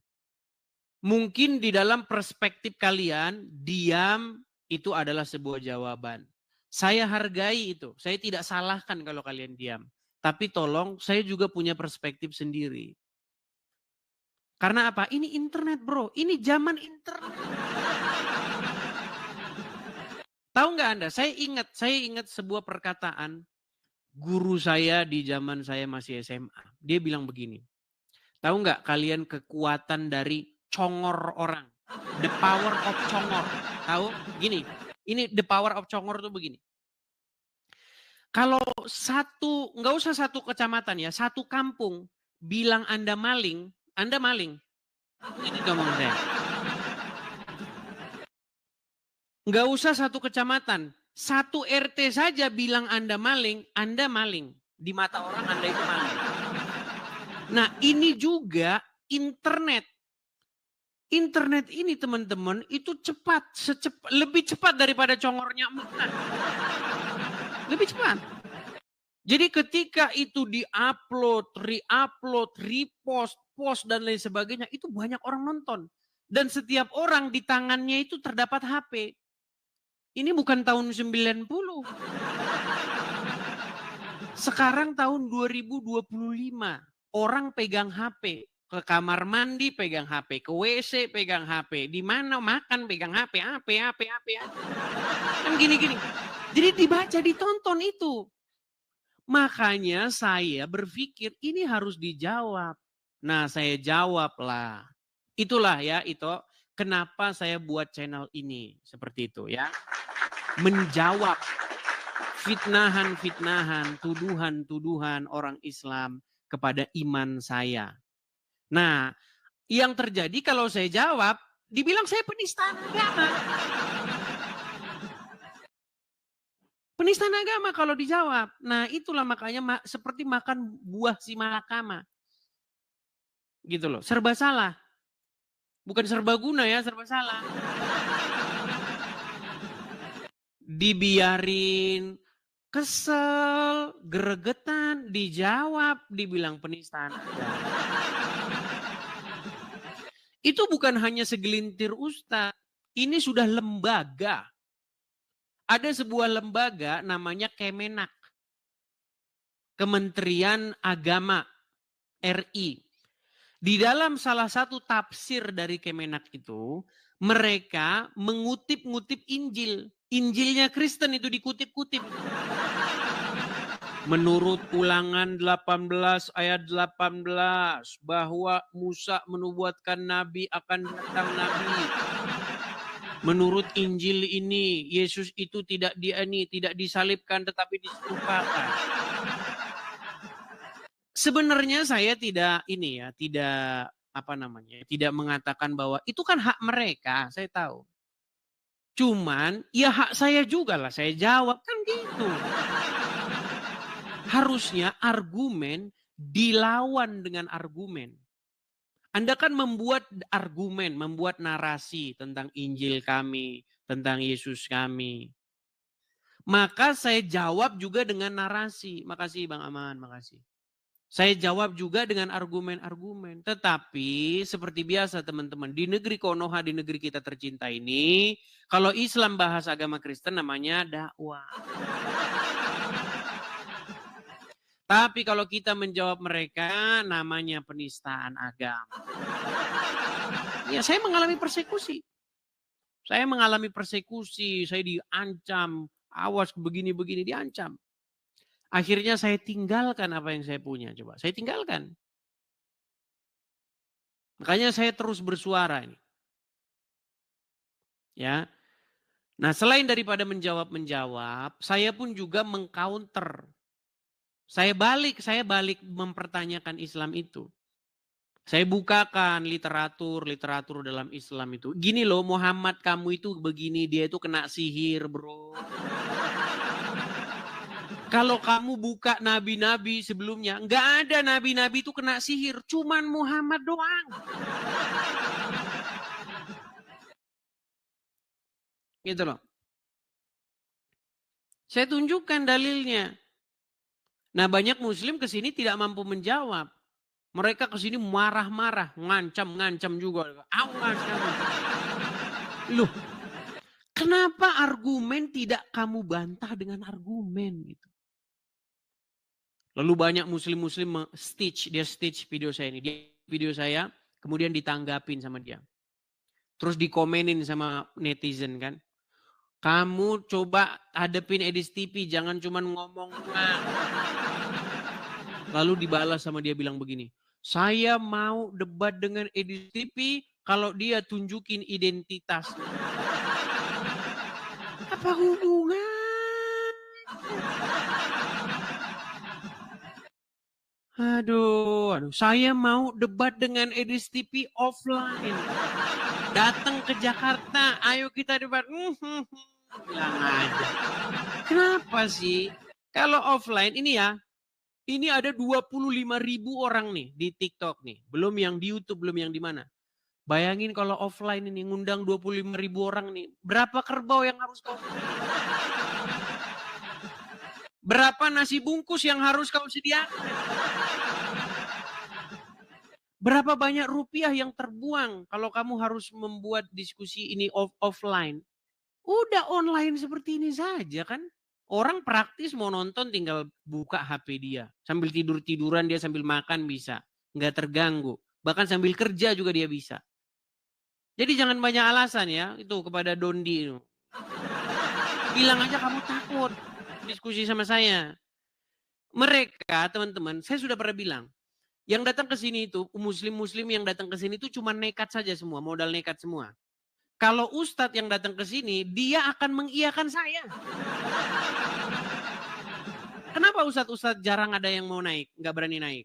Mungkin di dalam perspektif kalian, diam itu adalah sebuah jawaban. Saya hargai itu. Saya tidak salahkan kalau kalian diam. Tapi tolong, saya juga punya perspektif sendiri. Karena apa? Ini internet bro. Ini zaman internet. Tahu nggak Anda? Saya ingat sebuah perkataan guru saya di zaman saya masih SMA. Dia bilang begini. Tahu nggak kalian kekuatan dari congor orang? The power of congor. Tahu? Gini. Ini the power of congor tuh begini. Kalau nggak usah satu kecamatan ya, satu kampung bilang Anda maling. Ini ngomong saya. Nggak usah satu kecamatan, satu RT saja bilang Anda maling. Di mata orang Anda itu maling. Nah ini juga internet. Internet ini teman-teman itu lebih cepat daripada congornya emak. Lebih cepat. Jadi ketika itu di-upload, re-upload, repost, post dan lain sebagainya, itu banyak orang nonton. Dan setiap orang di tangannya itu terdapat HP. Ini bukan tahun 90. Sekarang tahun 2025. Orang pegang HP. Ke kamar mandi pegang HP, ke WC pegang HP, di mana makan pegang HP. Kan gini-gini. Jadi dibaca, ditonton itu. Makanya saya berpikir ini harus dijawab. Nah, saya jawablah. Itulah ya, itu kenapa saya buat channel ini seperti itu ya. Menjawab fitnahan-fitnahan, tuduhan-tuduhan orang Islam kepada iman saya. Nah, yang terjadi kalau saya jawab, dibilang saya penistaan agama. Penistaan agama kalau dijawab. Nah, itulah makanya seperti makan buah si malakama. Gitu loh, serba salah. Bukan serba guna ya, serba salah. Dibiarin. Kesel, gregetan, dijawab, dibilang penistaan agama. Itu bukan hanya segelintir ustaz, ini sudah lembaga. Ada sebuah lembaga namanya Kemenak, Kementerian Agama RI. Di dalam salah satu tafsir dari Kemenak itu, mereka mengutip-ngutip Injil. Injilnya Kristen itu dikutip-kutip. Menurut Ulangan 18 ayat 18 bahwa Musa menubuatkan nabi akan datang nabi. Menurut Injil ini Yesus itu tidak disalibkan tetapi diserupakan. Sebenarnya saya tidak tidak mengatakan bahwa itu kan hak mereka, saya tahu. Cuman ya hak saya juga lah, saya jawab kan gitu. Harusnya argumen dilawan dengan argumen. Anda kan membuat argumen, membuat narasi tentang Injil kami, tentang Yesus kami. Maka saya jawab juga dengan narasi. Makasih Bang Aman, makasih. Saya jawab juga dengan argumen-argumen. Tetapi seperti biasa teman-teman, di negeri Konoha, di negeri kita tercinta ini, kalau Islam bahas agama Kristen namanya dakwah. Tapi kalau kita menjawab mereka, namanya penistaan agama. Ya, saya mengalami persekusi. Saya mengalami persekusi, saya diancam, awas begini-begini diancam. Akhirnya saya tinggalkan apa yang saya punya, coba. Saya tinggalkan. Makanya saya terus bersuara ini. Ya. Nah, selain daripada menjawab, saya pun juga mengcounter. Saya balik mempertanyakan Islam itu. Saya bukakan literatur dalam Islam itu. Gini loh, Muhammad kamu itu begini, dia itu kena sihir bro. Kalau kamu buka nabi-nabi sebelumnya, nggak ada nabi-nabi itu kena sihir, cuman Muhammad doang. Gitu loh. Saya tunjukkan dalilnya. Nah banyak muslim kesini tidak mampu menjawab. Mereka kesini marah-marah, ngancam juga. Awas kamu. Loh, kenapa argumen tidak kamu bantah dengan argumen gitu? Lalu banyak muslim stitch video saya ini. Video saya kemudian ditanggapin sama dia. Terus dikomenin sama netizen kan. Kamu coba hadepin Edis TV, jangan cuma ngomong. Lalu dibalas sama dia bilang begini, saya mau debat dengan Edis TV kalau dia tunjukin identitas. Apa hubungan? Aduh, saya mau debat dengan Edis TV offline. Datang ke Jakarta, ayo kita debat. Bilang aja. Kenapa sih? Kalau offline ini ya, ini ada 25.000 orang nih di TikTok nih. Belum yang di YouTube, belum yang di mana. Bayangin kalau offline ini ngundang 25.000 orang nih. Berapa kerbau yang harus kau beli? Berapa nasi bungkus yang harus kau sediakan? Berapa banyak rupiah yang terbuang kalau kamu harus membuat diskusi ini offline? Udah online seperti ini saja kan. Orang praktis mau nonton tinggal buka HP dia. Sambil tidur-tiduran dia sambil makan bisa. Nggak terganggu. Bahkan sambil kerja juga dia bisa. Jadi jangan banyak alasan ya itu kepada Dondi. Bilang aja kamu takut diskusi sama saya. Mereka teman-teman, saya sudah pernah bilang. Yang datang ke sini itu, muslim-muslim yang datang ke sini itu cuma nekat saja semua, modal nekat semua. Kalau ustadz yang datang ke sini, dia akan mengiyakan saya. Kenapa ustadz-ustadz jarang ada yang mau naik, nggak berani naik?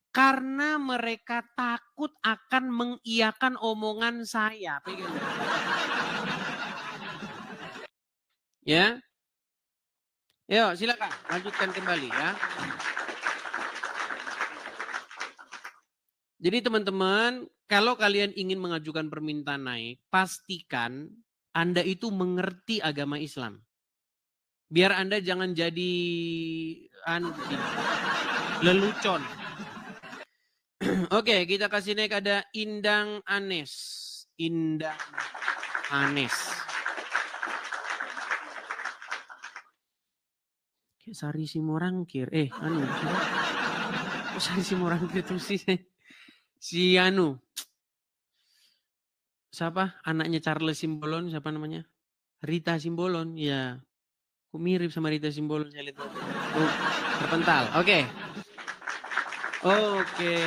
Karena mereka takut akan mengiyakan omongan saya. Ya, yuk silakan lanjutkan kembali ya. Jadi teman-teman, kalau kalian ingin mengajukan permintaan naik, pastikan Anda itu mengerti agama Islam. Biar Anda jangan jadi lelucon. Oke, kita kasih naik ada Indang Anes. Indang Anes. Sari Simorangkir. Sari Simorangkir tuh sih. Si siapa? Anaknya Charles Simbolon, siapa namanya? Rita Simbolon, ya. Kok mirip sama Rita Simbolon saya lihat. Terpental. Oke. Oke,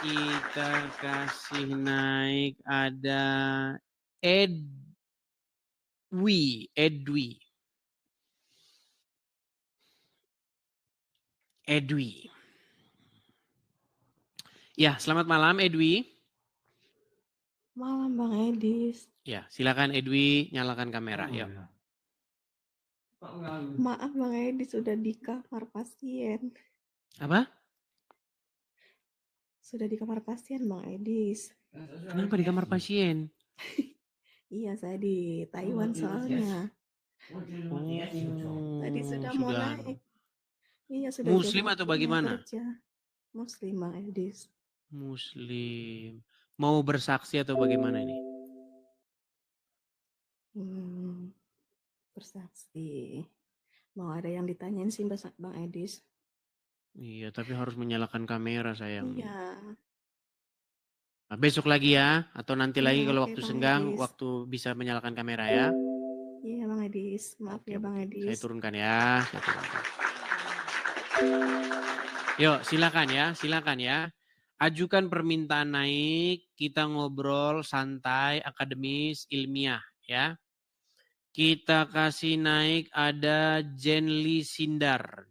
kita kasih naik ada Edwi. Ya, selamat malam Edwi. Malam Bang Edis. Ya, silakan Edwi nyalakan kamera. Ya. Maaf Bang Edis sudah di kamar pasien. Apa? Sudah di kamar pasien Bang Edis. Kenapa di kamar pasien? Iya, saya di Taiwan soalnya. Tadi sudah mau naik. Iya, sudah Muslim atau bagaimana? Kerja. Muslim Bang Edis. Muslim. Mau bersaksi atau bagaimana ini? Bersaksi. Mau ada yang ditanyain sih Bang Edis. Iya, tapi harus menyalakan kamera sayang. Iya. Nah, besok lagi ya, atau nanti lagi kalau waktu Bang senggang, Edis. waktu bisa menyalakan kamera ya. Iya Bang Edis, maaf ya Bang Edis. Saya turunkan ya. Yuk, silakan ya. Ajukan permintaan naik, kita ngobrol santai, akademis, ilmiah ya. Kita kasih naik ada Jenly Sindar.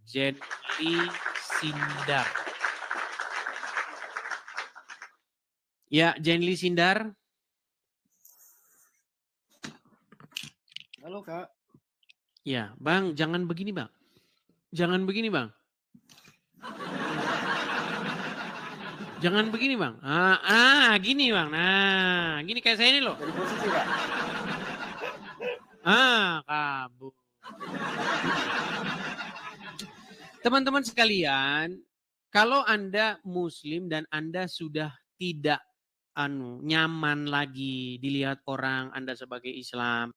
Ya, Jenly Sindar. Halo Kak. Ya, Bang, jangan begini Bang. Jangan begini Bang. Gini Bang. Gini Bang. Nah, gini kayak saya ini loh. Dari posisi Kak. Kabur. Teman-teman sekalian, kalau Anda Muslim dan Anda sudah tidak nyaman lagi dilihat orang Anda sebagai Islam,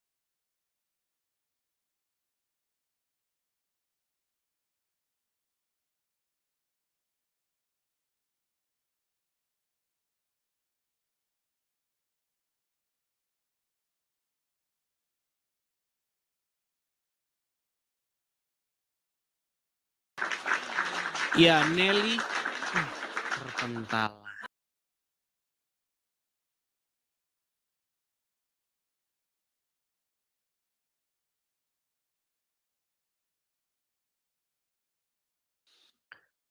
ya Nelly terpental.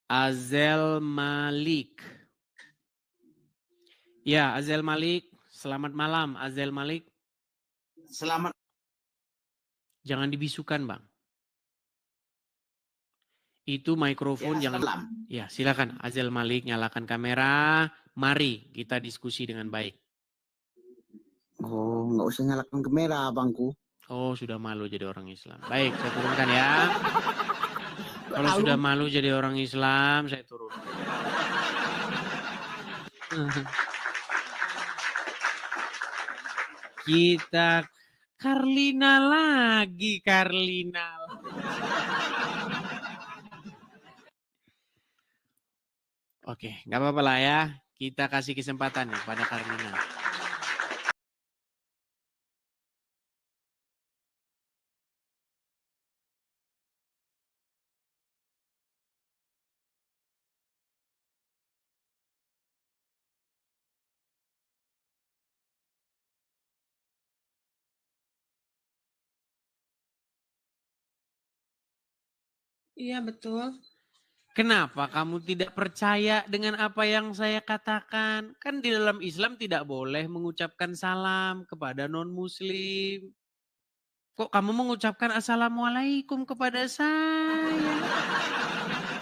Azel Malik. Ya, Azel Malik. Selamat malam, Azel Malik. Selamat. Jangan dibisukan, Bang. Itu mikrofon Ya, jangan. Ya, silakan Azel Malik nyalakan kamera. Mari kita diskusi dengan baik. Oh, nggak usah nyalakan kamera, Bangku. Oh, sudah malu jadi orang Islam. Baik, saya turunkan ya. Kalau sudah malu jadi orang Islam, saya turun. Kita Karlina lagi, Karlina. Oke, nggak apa-apa lah ya. Kita kasih kesempatan nih pada Karlina. Iya, betul. Kenapa kamu tidak percaya dengan apa yang saya katakan? Kan di dalam Islam tidak boleh mengucapkan salam kepada non-muslim. Kok kamu mengucapkan assalamualaikum kepada saya?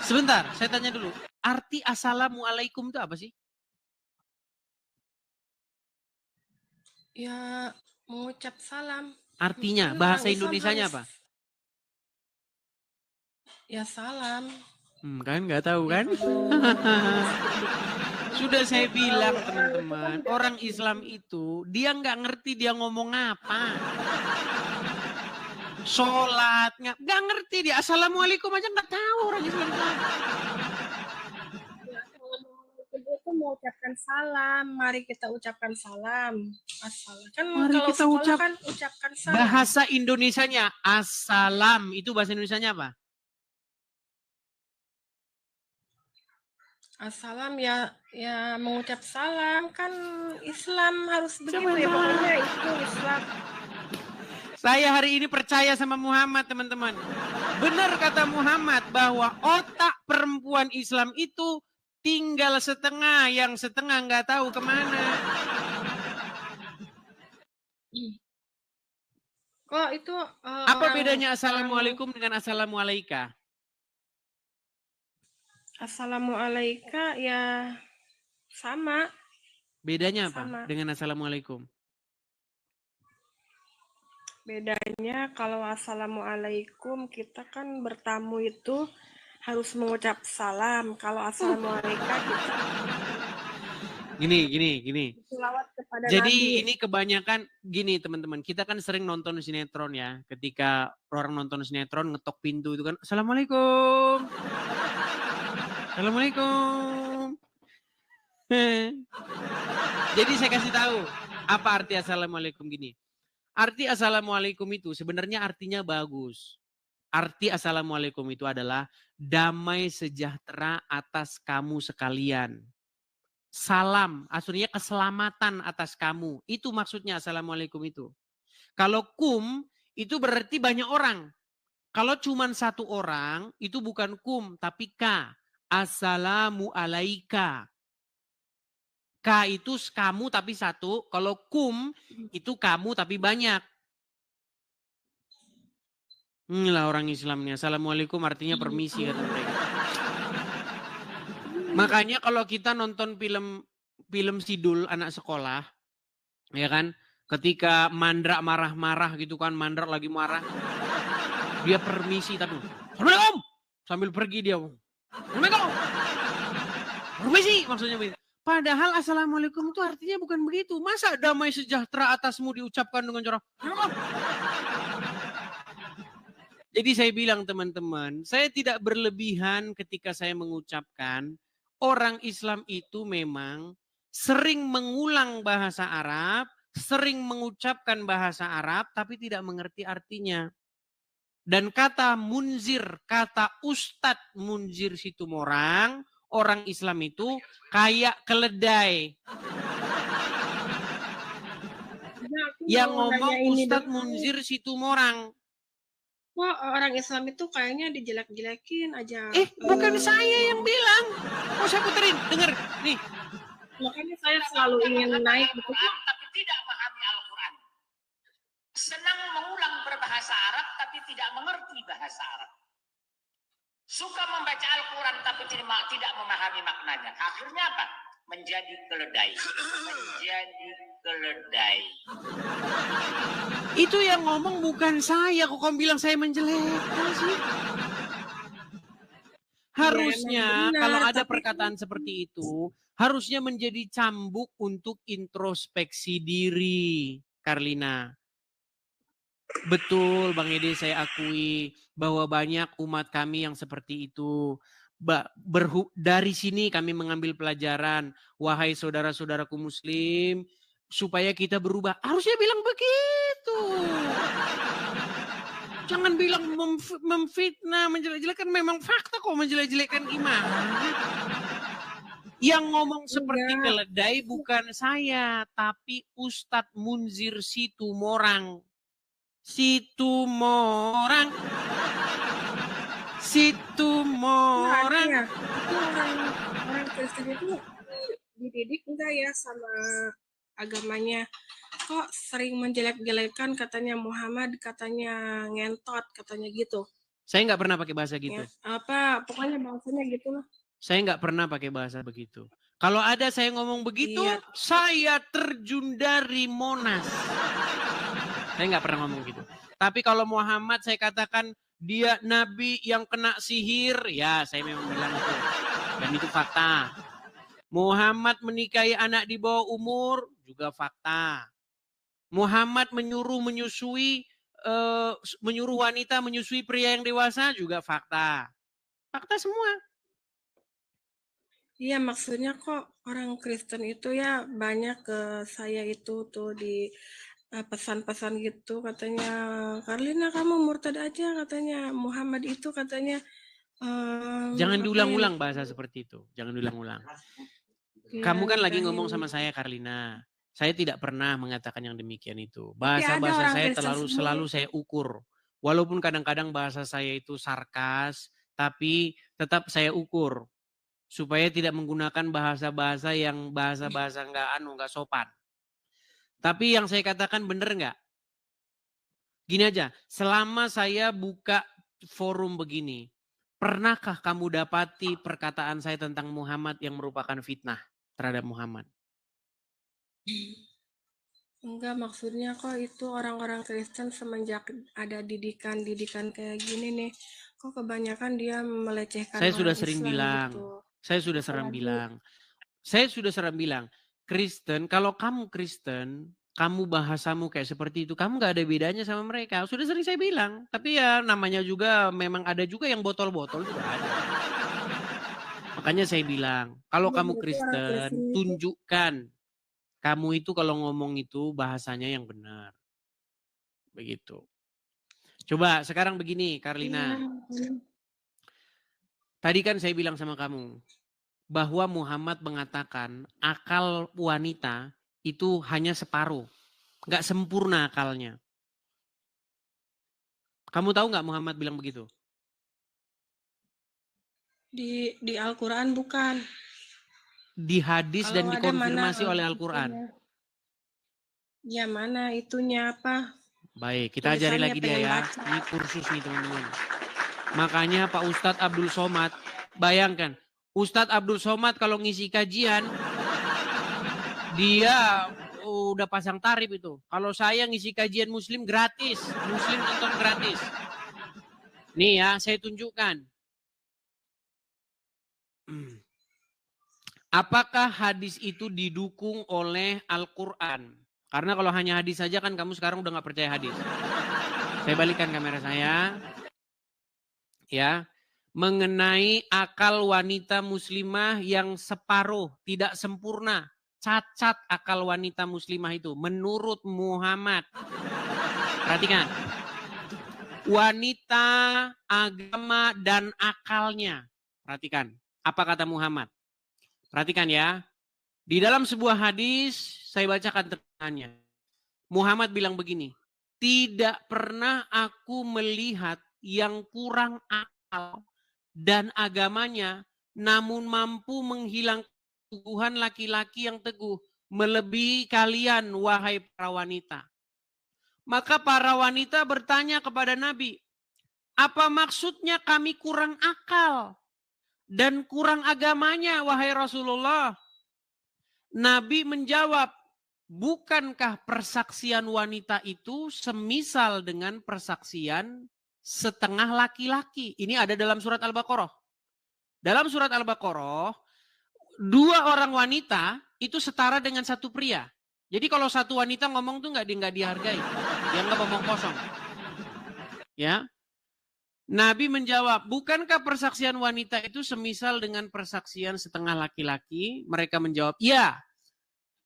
Sebentar, saya tanya dulu. Arti assalamualaikum itu apa sih? Ya, mengucap salam. Artinya, Kan bahasa orang Islam Indonesianya harus apa? Ya salam. Kan nggak tahu Ya kan? kalau Sudah saya tahu bilang orang itu kan teman-teman, orang Islam itu dia nggak ngerti dia ngomong apa. Sholat, nggak ngerti dia. Assalamualaikum aja nggak tahu orang Islam itu. ya, kalau mau itu mengucapkan salam. Mari kita ucapkan salam. Assalam. Kan Mari kalau kita sekolah kan ucapkan salam. Bahasa Indonesianya assalam, itu bahasa Indonesianya apa? Assalam ya mengucap salam kan Islam harus begitu Siapa ya yang pokoknya itu Islam. Saya hari ini percaya sama Muhammad, teman-teman. Benar kata Muhammad bahwa otak perempuan Islam itu tinggal setengah, yang setengah nggak tahu kemana. Kok itu Apa bedanya assalamualaikum dengan assalamualaikum? Assalamualaikum ya sama. Bedanya apa Sama. dengan assalamualaikum? Bedanya kalau assalamualaikum kita kan bertamu itu harus mengucap salam. Kalau assalamualaikum kita Gini. selawat kepada Jadi Nabi. ini kebanyakan gini teman-teman. Kita kan sering nonton sinetron ya. Ketika orang nonton sinetron ngetok pintu itu kan. Assalamualaikum. Assalamualaikum. Jadi saya kasih tahu apa arti assalamualaikum gini. Arti assalamualaikum itu sebenarnya artinya bagus. Arti assalamualaikum itu adalah damai sejahtera atas kamu sekalian. Salam, aslinya keselamatan atas kamu. Itu maksudnya assalamualaikum itu. Kalau kum itu berarti banyak orang. Kalau cuma satu orang itu bukan kum tapi ka. Assalamu alaika. Ka itu kamu tapi satu. Kalau kum itu kamu tapi banyak. Inilah orang Islamnya. Assalamualaikum artinya permisi kata mereka. Makanya kalau kita nonton film sidul anak sekolah, ya kan, ketika Mandra marah-marah gitu kan, Mandra lagi marah, dia permisi tapi, Assalamualaikum, sambil pergi dia, Assalamualaikum, permisi maksudnya begitu. Padahal assalamualaikum itu artinya bukan begitu. Masa damai sejahtera atasmu diucapkan dengan cara, Jadi saya bilang teman-teman, saya tidak berlebihan ketika saya mengucapkan. Orang Islam itu memang sering mengulang bahasa Arab, sering mengucapkan bahasa Arab, tapi tidak mengerti artinya. Dan kata munzir, kata Ustadz Munzir Situmorang, orang Islam itu kayak keledai. Yang ngomong Ustadz Munzir Situmorang. Wah, orang Islam itu kayaknya dijelek-jelekin aja. Bukan saya yang bilang. Mau saya puterin, denger. Nih. Makanya saya selalu ingin naik begitu. Tapi tidak memahami Al-Quran. Senang mengulang berbahasa Arab, tapi tidak mengerti bahasa Arab. Suka membaca Al-Quran, tapi tidak memahami maknanya. Akhirnya apa? Menjadi keledai. Menjadi keledai. Itu yang ngomong bukan saya. Kok kamu bilang saya menjelekkan sih? Harusnya benar, kalau ada perkataan seperti itu, harusnya menjadi cambuk untuk introspeksi diri, Karlina. Betul Bang Ede, saya akui bahwa banyak umat kami yang seperti itu. Dari sini kami mengambil pelajaran, wahai saudara-saudaraku muslim, supaya kita berubah. Harusnya bilang begitu. Jangan bilang memfitnah, menjelek-jelekan. Memang fakta kok menjelek-jelekan gimana. Yang ngomong seperti keledai bukan saya, tapi Ustadz Munzir Situmorang. Situmorang. Nah, itu orang Kristen itu dididik enggak ya sama agamanya? Kok sering menjelek-jelekan katanya Muhammad, katanya ngentot, katanya gitu. Saya nggak pernah pakai bahasa gitu. Ya, pokoknya bahasanya gitu lah. Saya nggak pernah pakai bahasa begitu. Kalau ada saya ngomong begitu, saya terjun dari Monas. Saya nggak pernah ngomong gitu. Tapi kalau Muhammad saya katakan dia nabi yang kena sihir. Ya, saya memang bilang itu. Dan itu fakta. Muhammad menikahi anak di bawah umur, juga fakta. Muhammad menyuruh wanita menyusui pria yang dewasa, juga fakta. Fakta semua. Iya, maksudnya kok orang Kristen itu ya banyak ke saya itu tuh di pesan-pesan gitu katanya, Karlina kamu murtad aja katanya, Muhammad itu katanya Jangan apa ya, diulang-ulang bahasa seperti itu. Jangan diulang-ulang. ya, Kamu kan lagi nikahin. ngomong sama saya, Karlina. Saya tidak pernah mengatakan yang demikian itu. Tapi ada Bahasa-bahasa orang saya Kristen selalu saya ukur. Walaupun kadang-kadang bahasa saya itu sarkas, tapi tetap saya ukur. Supaya tidak menggunakan bahasa-bahasa yang bahasa-bahasa nggak sopan. Tapi yang saya katakan benar nggak? Gini aja, selama saya buka forum begini, pernahkah kamu dapati perkataan saya tentang Muhammad yang merupakan fitnah terhadap Muhammad? Enggak, maksudnya kok itu orang-orang Kristen semenjak ada didikan-didikan kayak gini nih, kok kebanyakan dia melecehkan Saya orang sudah sering Islam bilang, gitu. saya sudah sering bilang, Kristen, kalau kamu Kristen, kamu bahasamu kayak seperti itu, kamu gak ada bedanya sama mereka. Sudah sering saya bilang, tapi ya namanya juga memang ada juga yang botol-botol juga ada. Makanya saya bilang, kalau kamu Kristen, tunjukkan kamu itu kalau ngomong itu bahasanya yang benar. Begitu. Coba sekarang begini, Karlina. Tadi kan saya bilang sama kamu bahwa Muhammad mengatakan akal wanita itu hanya separuh. Nggak sempurna akalnya. Kamu tahu nggak Muhammad bilang begitu? Di Al-Quran bukan. Di hadis Kalau dan ada dikonfirmasi mana, oleh Al-Quran. Ya mana itunya apa? Baik, kita ajari Tulisannya lagi dia pengen ya. baca. Ini kursus nih teman-teman. Makanya Pak Ustadz Abdul Somad, bayangkan. Ustadz Abdul Somad kalau ngisi kajian, dia udah pasang tarif itu. Kalau saya ngisi kajian Muslim gratis. Muslim nonton gratis. Nih ya, saya tunjukkan. Apakah hadis itu didukung oleh Al-Quran? Karena kalau hanya hadis saja kan kamu sekarang udah gak percaya hadis. Saya balikan kamera saya. Ya, mengenai akal wanita muslimah yang separuh, tidak sempurna. Cacat akal wanita muslimah itu menurut Muhammad. Perhatikan. Wanita, agama, dan akalnya. Perhatikan. Apa kata Muhammad? Perhatikan ya. Di dalam sebuah hadis, saya bacakan terjemahannya. Muhammad bilang begini. Tidak pernah aku melihat yang kurang akal dan agamanya, namun mampu menghilangkan keteguhan laki-laki yang teguh, melebihi kalian, wahai para wanita. Maka para wanita bertanya kepada Nabi, apa maksudnya kami kurang akal dan kurang agamanya, wahai Rasulullah? Nabi menjawab, bukankah persaksian wanita itu semisal dengan persaksian setengah laki-laki? Ini ada dalam surat Al-Baqarah. Dalam surat Al-Baqarah, 2 orang wanita itu setara dengan 1 pria. Jadi kalau 1 wanita ngomong tuh nggak dihargai, dianggap omong kosong. Ya, Nabi menjawab, bukankah persaksian wanita itu semisal dengan persaksian setengah laki-laki? Mereka menjawab, ya,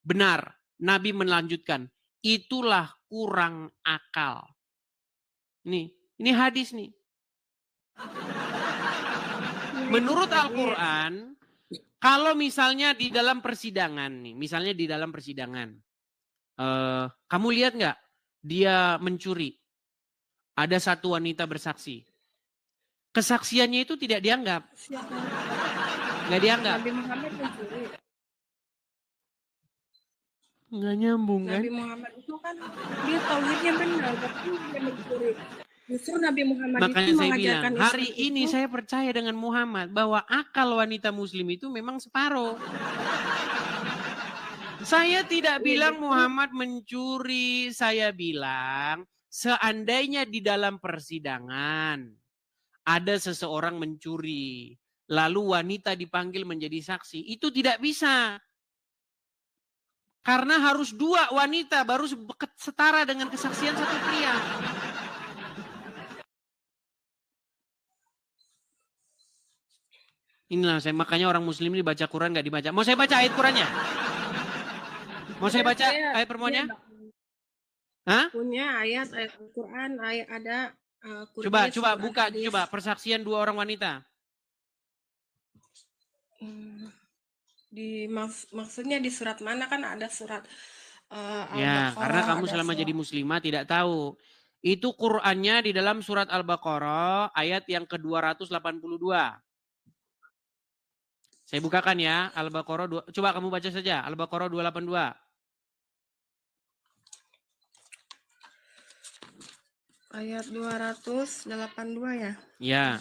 benar. Nabi melanjutkan, itulah kurang akal. Ini hadis nih. Menurut Al-Quran, kalau misalnya di dalam persidangan nih, misalnya di dalam persidangan, kamu lihat nggak dia mencuri? Ada 1 wanita bersaksi. Kesaksiannya itu tidak dianggap. Nggak dianggap. Nabi Muhammad mencuri. Nggak nyambung kan? Nabi Muhammad itu kan dia tauhidnya benar, tapi dia mencuri. Justru Nabi Muhammad Makanya itu saya mengajarkan bilang, hari Islam ini itu, saya percaya dengan Muhammad bahwa akal wanita muslim itu memang separuh. Saya tidak bilang Muhammad mencuri, saya bilang seandainya di dalam persidangan ada seseorang mencuri, lalu wanita dipanggil menjadi saksi, itu tidak bisa. Karena harus 2 wanita baru setara dengan kesaksian 1 pria. Inilah makanya orang muslim ini baca Quran nggak dibaca. Mau saya baca ayat Qurannya? Mau saya baca ayat permohonannya? Hah? Punya ayat Al-Quran, ayat ada Coba buka, coba persaksian 2 orang wanita. Maksudnya di surat mana, kan ada surat Ya, karena kamu ada selama surat. jadi muslimah tidak tahu. Itu Qur'annya di dalam surat Al-Baqarah ayat yang ke-282. Saya bukakan ya, Al-Baqarah 2. Coba kamu baca saja, Al-Baqarah 282. Ayat 282 ya? Ya.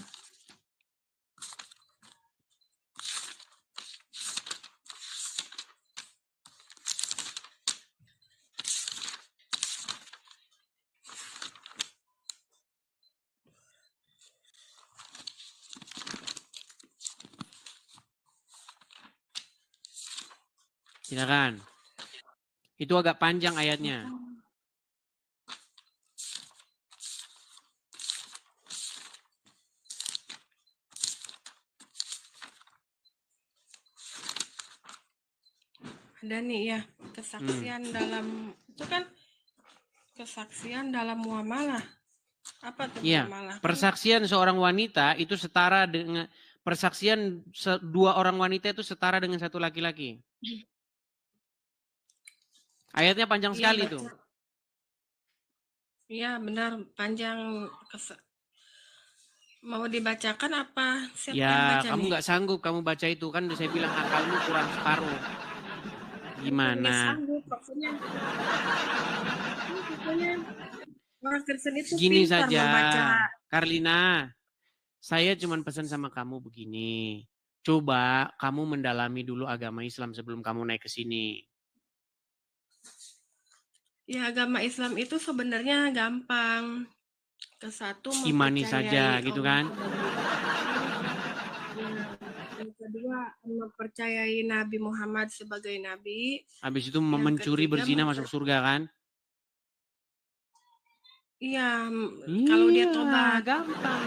Silakan. Itu agak panjang ayatnya. Ada nih ya, kesaksian dalam, itu kan kesaksian dalam muamalah. Apa itu muamalah? Persaksian seorang wanita itu setara dengan persaksian 2 orang wanita itu setara dengan 1 laki-laki. Ayatnya panjang sekali tuh. Iya benar, panjang. Mau dibacakan apa? Siapa yang Ya, baca kamu nih? nggak sanggup kamu baca itu kan saya bilang akalmu kurang separuh. Gimana? Sanggup, maksudnya orang Kristen itu Gini pintar saja, membaca. Karlina. Saya cuma pesan sama kamu begini. Coba kamu mendalami dulu agama Islam sebelum kamu naik ke sini. Ya, agama Islam itu sebenarnya gampang. Ke-1 Imani saja gitu kan. Yang kedua mempercayai Nabi Muhammad sebagai nabi. Habis itu mencuri berzina masuk surga kan? Iya, kalau dia tobat. Gampang.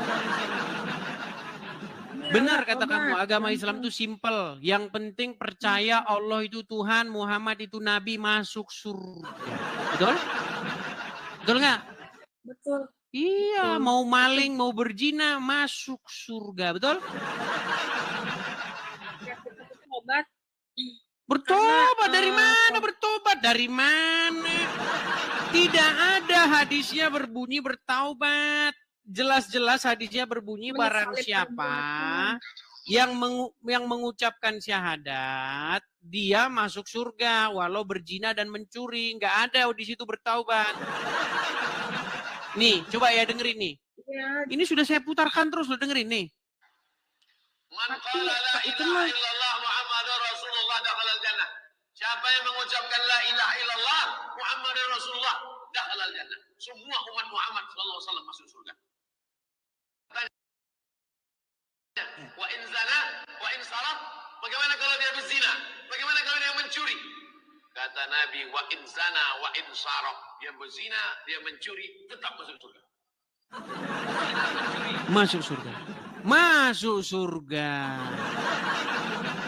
Benar kata kamu, agama Islam itu simple. Yang penting percaya Allah itu Tuhan, Muhammad itu Nabi, masuk surga. Betul? Betul nggak? Betul. Iya, mau maling, mau berzina, masuk surga. Betul? Bertobat. Bertobat dari mana? Bertobat dari mana? Tidak ada hadisnya berbunyi bertaubat. Jelas-jelas hadisnya berbunyi barang siapa yang mengucapkan syahadat, dia masuk surga walau berzina dan mencuri. Nggak ada di situ bertaubat. Nih, coba ya dengerin nih. Ini sudah saya putarkan terus, lo dengerin nih. Man qala la ilaha illallah Muhammadur Rasulullah dakhala al-jannah. Siapa yang mengucapkan la ilaha illallah Muhammadur Rasulullah dakhala al-jannah. Semua umat Muhammad sallallahu alaihi wasallam masuk surga. Wa in zana wa in saraf, bagaimana kalau dia berzina? Bagaimana kalau dia mencuri? Kata Nabi, wa in zana wa in saraf, dia berzina, dia mencuri, tetap masuk surga. Masuk surga. Masuk surga.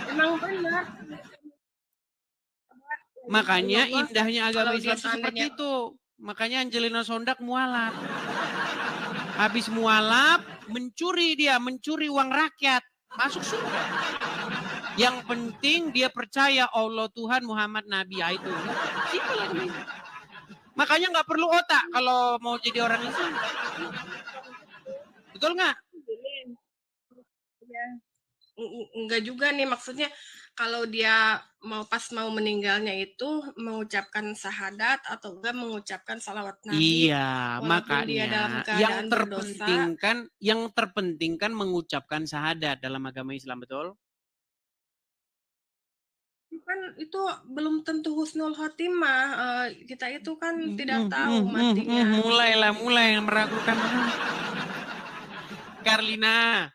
Emang benar. Makanya indahnya agama Islam itu seperti itu. Makanya Angelina Sondak mualaf. Habis mualaf, mencuri uang rakyat. Masuk surga. Yang penting dia percaya Allah Tuhan, Muhammad Nabi. Itu. Makanya nggak perlu otak kalau mau jadi orang Islam. Betul nggak? Enggak juga nih, maksudnya kalau dia pas mau meninggalnya itu mengucapkan syahadat atau enggak mengucapkan salawat Nabi. Iya, makanya yang terpenting kan mengucapkan syahadat dalam agama Islam, betul? kan itu belum tentu husnul khotimah. Kita itu kan tidak tahu matinya. Mulai meragukan. Karlina,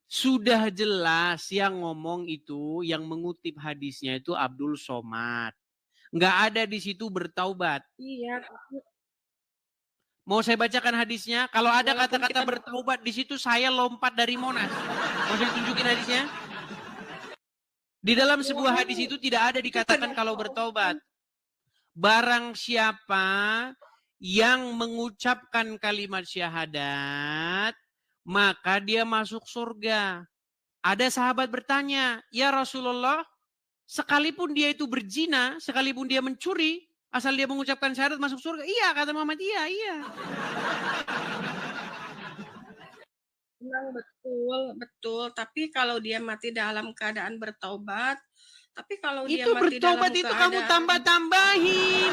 sudah jelas yang ngomong itu, yang mengutip hadisnya itu Abdul Somad. Nggak ada di situ bertaubat. Iya. Mau saya bacakan hadisnya? Kalau ada Walaupun kata-kata kita- bertaubat di situ, saya lompat dari Monas. Mau saya tunjukin hadisnya? Di dalam sebuah hadis itu tidak ada dikatakan kalau bertaubat. Barang siapa yang mengucapkan kalimat syahadat, maka dia masuk surga. Ada sahabat bertanya, ya Rasulullah, sekalipun dia itu berzina, sekalipun dia mencuri, asal dia mengucapkan syahadat masuk surga. Iya, kata Muhammad, iya. Memang betul. Tapi kalau dia mati dalam keadaan bertaubat, tapi kalau dia Itu mati bertobat dalam itu keadaan kamu tambah-tambahin.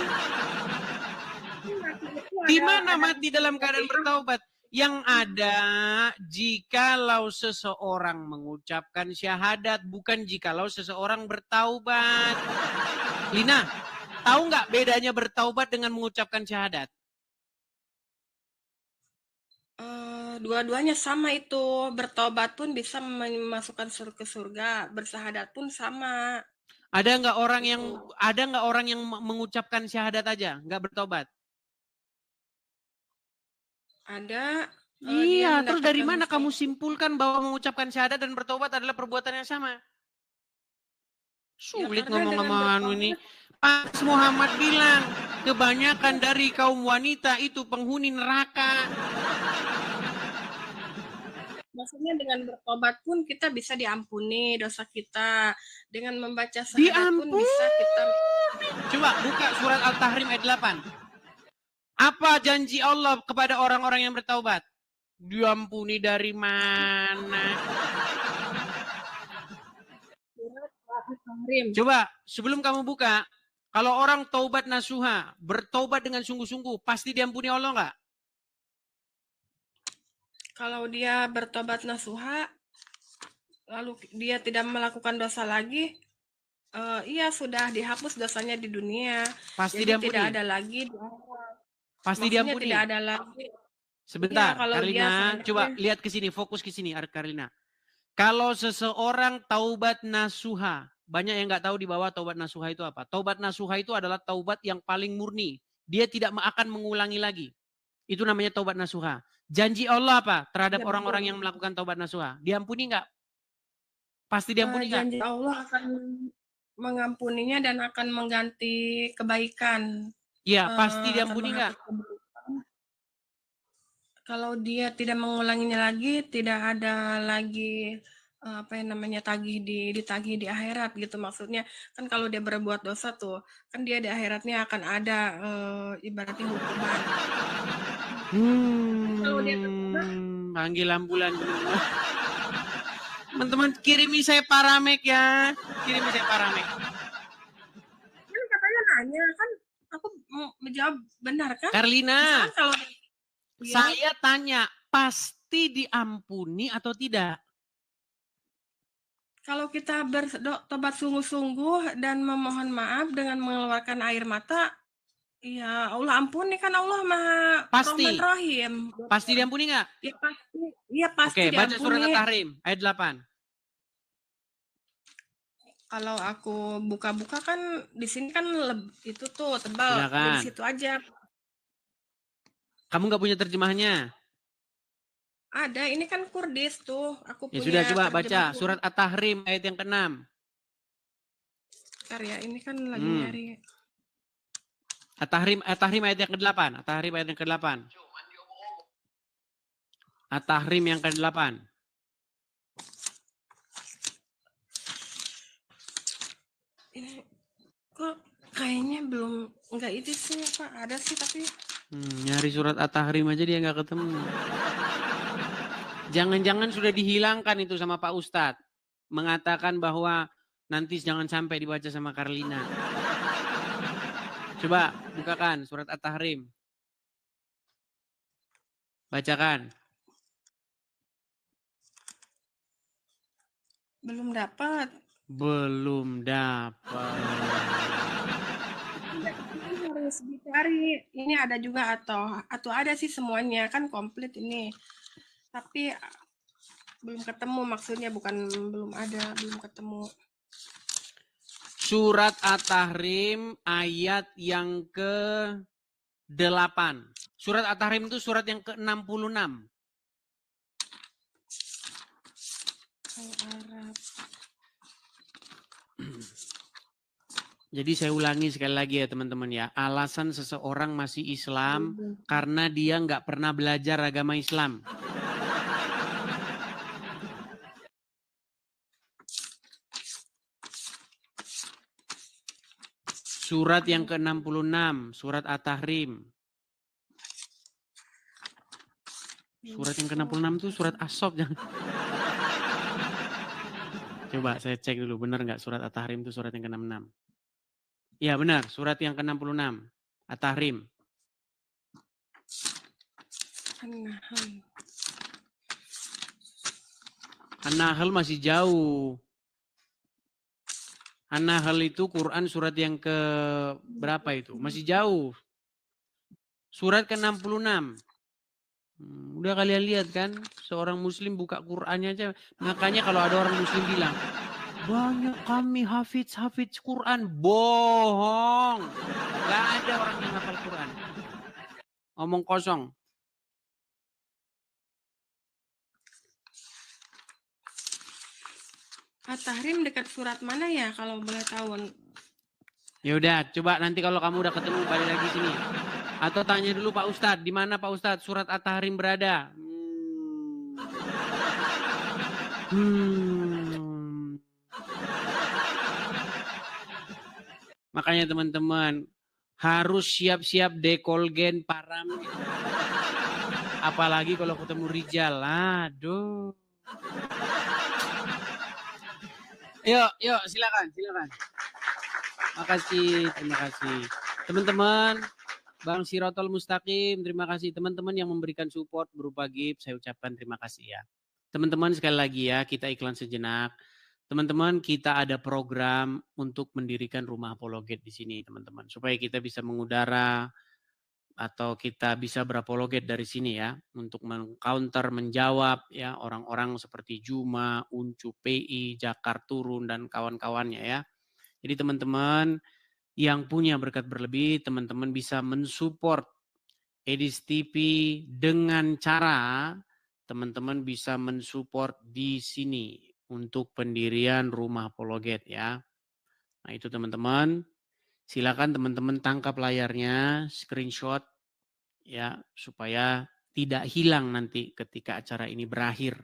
Di mana mati dalam keadaan bertaubat? Yang ada jikalau seseorang mengucapkan syahadat, bukan jikalau seseorang bertaubat. Lina, tahu nggak bedanya bertaubat dengan mengucapkan syahadat? Dua-duanya sama itu. Bertobat pun bisa memasukkan ke surga, bersahadat pun sama. Ada nggak orang yang mengucapkan syahadat aja, nggak bertobat? Ada. Iya, terus dari mana kamu simpulkan bahwa mengucapkan syahadat dan bertobat adalah perbuatan yang sama? Sulit ngomong sama ini. Pas Muhammad bilang, kebanyakan dari kaum wanita itu penghuni neraka. Maksudnya dengan bertobat pun kita bisa diampuni dosa kita. Dengan membaca syahadat pun bisa kita. Coba buka surat Al-Tahrim ayat 8. Apa janji Allah kepada orang-orang yang bertaubat? Diampuni dari mana? Coba sebelum kamu buka, kalau orang taubat nasuha, bertaubat dengan sungguh-sungguh, pasti diampuni Allah nggak? Kalau dia bertobat nasuha, lalu dia tidak melakukan dosa lagi, iya sudah dihapus dosanya di dunia. Pasti Jadi diampuni. tidak ada lagi. Pasti diampuni. Tidak ada lagi. Sebentar, ya, Karlina, coba lihat ke sini, fokus ke sini, Karlina. Kalau seseorang taubat nasuha, banyak yang nggak tahu di bawah taubat nasuha itu apa. Taubat nasuha itu adalah taubat yang paling murni. Dia tidak akan mengulangi lagi. Itu namanya taubat nasuha. Janji Allah apa terhadap orang-orang yang melakukan taubat nasuha? Diampuni nggak? Pasti diampuni nggak? Janji Allah akan mengampuninya dan akan mengganti kebaikan. Iya, pasti diampuni nggak? Kalau dia tidak mengulanginya lagi, tidak ada lagi apa yang namanya ditagih di akhirat gitu. Maksudnya kan kalau dia berbuat dosa tuh, kan dia di akhiratnya akan ada ibaratnya hukuman. Kalau dia panggil ambulan. Teman-teman kirimi saya paramek ya. Kirimi saya paramek. Kan katanya nanya, kan aku mau menjawab benar kan? Karlina. Kalau saya tanya, pasti diampuni atau tidak? Kalau kita bertobat sungguh-sungguh dan memohon maaf dengan mengeluarkan air mata, ya Allah ampuni, kan Allah Maha Rahman Rahim. Pasti diampuni nggak? Ya pasti. Iya pasti Oke, diampuni. baca surat At-Tahrim ayat 8. Kalau aku buka-buka kan di sini kan itu tuh tebal. Di situ aja. Kamu nggak punya terjemahnya? Ada, ini kan Kurdis tuh. Aku ya punya. Sudah, coba baca surat At-Tahrim ayat yang ke-6. Bentar ya, ini kan lagi nyari. At-Tahrim ayat yang ke-8. At-Tahrim ayat yang ke-8. At-Tahrim yang ke-8. Ini kok kayaknya belum, enggak itu sih Pak, ada sih tapi nyari surat At-Tahrim aja dia nggak ketemu. Jangan-jangan sudah dihilangkan itu sama Pak Ustadz. Mengatakan bahwa nanti jangan sampai dibaca sama Karlina. Coba bukakan surat At-Tahrim. Bacakan. belum dapat. Belum dapat. Harus dicari. Ini ada juga atau ada sih semuanya kan komplit ini. Tapi belum ketemu, maksudnya bukan belum ada, belum ketemu. Surat At-Tahrim ayat yang ke-8. Surat At-Tahrim itu surat yang ke-66. Al-Arab. Jadi saya ulangi sekali lagi ya teman-teman ya. Alasan seseorang masih Islam karena dia nggak pernah belajar agama Islam. Surat yang ke-66, surat At-Tahrim. Surat yang ke-66 itu surat As-Sof. Coba saya cek dulu, benar nggak surat At-Tahrim itu surat yang ke-66? Ya benar, surat yang ke-66, At-Tahrim. An-Nahl masih jauh. An-Nahl itu Quran surat yang ke berapa itu? Masih jauh. Surat ke-66. Udah kalian lihat kan, seorang muslim buka Qurannya aja. Makanya kalau ada orang muslim bilang, banyak kami hafiz Quran. Bohong. Gak ada orang yang hafal Quran. Omong kosong. At-Tahrim dekat surat mana ya kalau boleh tahu? Ya udah, coba nanti kalau kamu udah ketemu balik lagi sini. Atau tanya dulu Pak Ustadz, di mana Pak Ustadz surat At-Tahrim berada? Makanya teman-teman harus siap-siap dekolgen param. Apalagi kalau ketemu Rijal. Aduh. Yuk, silakan. Makasih, terima kasih. Teman-teman, Bang Sirotol Mustaqim, terima kasih. Teman-teman yang memberikan support berupa gift, saya ucapkan terima kasih ya. Teman-teman sekali lagi ya, kita iklan sejenak. Teman-teman, kita ada program untuk mendirikan rumah apologet di sini, teman-teman. Supaya kita bisa mengudara atau kita bisa berapologet dari sini ya. Untuk mengcounter, menjawab ya orang-orang seperti Juma, Uncu, PI, Jakar Turun, dan kawan-kawannya ya. Jadi teman-teman yang punya berkat berlebih, teman-teman bisa mensupport Edis TV dengan cara teman-teman bisa mensupport di sini untuk pendirian rumah apologet ya. Nah itu teman-teman, silakan teman-teman tangkap layarnya, screenshot ya supaya tidak hilang nanti ketika acara ini berakhir.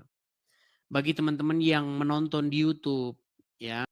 Bagi teman-teman yang menonton di YouTube ya.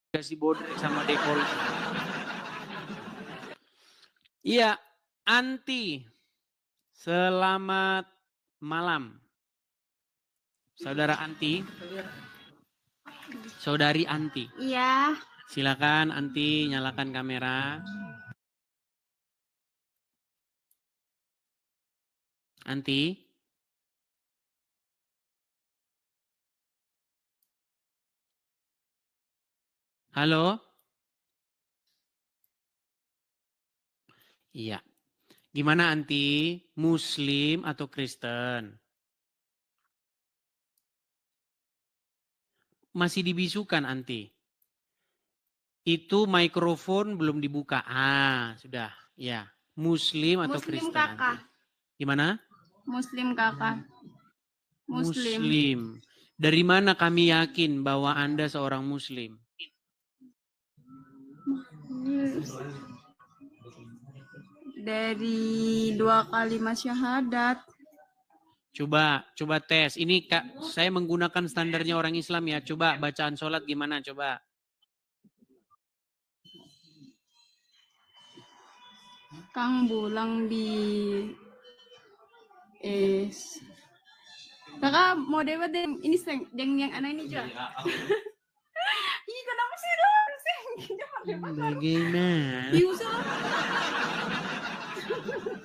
Kasih bodrek sama dekol. Iya, Anti. Selamat malam. Saudara Anti. Saudari Anti. Iya. Silakan Anti nyalakan kamera. Anti? Halo? Iya. Gimana Anti? Muslim atau Kristen? Masih dibisukan Anti. Itu mikrofon belum dibuka. Sudah. Ya. Muslim atau Muslim, Kristen Kakak. Anti? Gimana? Muslim, Kakak. Muslim. Dari mana kami yakin bahwa Anda seorang Muslim? Dari 2 kalimat syahadat. Coba tes. Ini Kak, saya menggunakan standarnya orang Islam ya. Coba bacaan sholat gimana? Coba. Kang bulang di Kakak mau debat deh. Ini yang anak ini juga. Ih, kenapa sih dong? Bagaimana?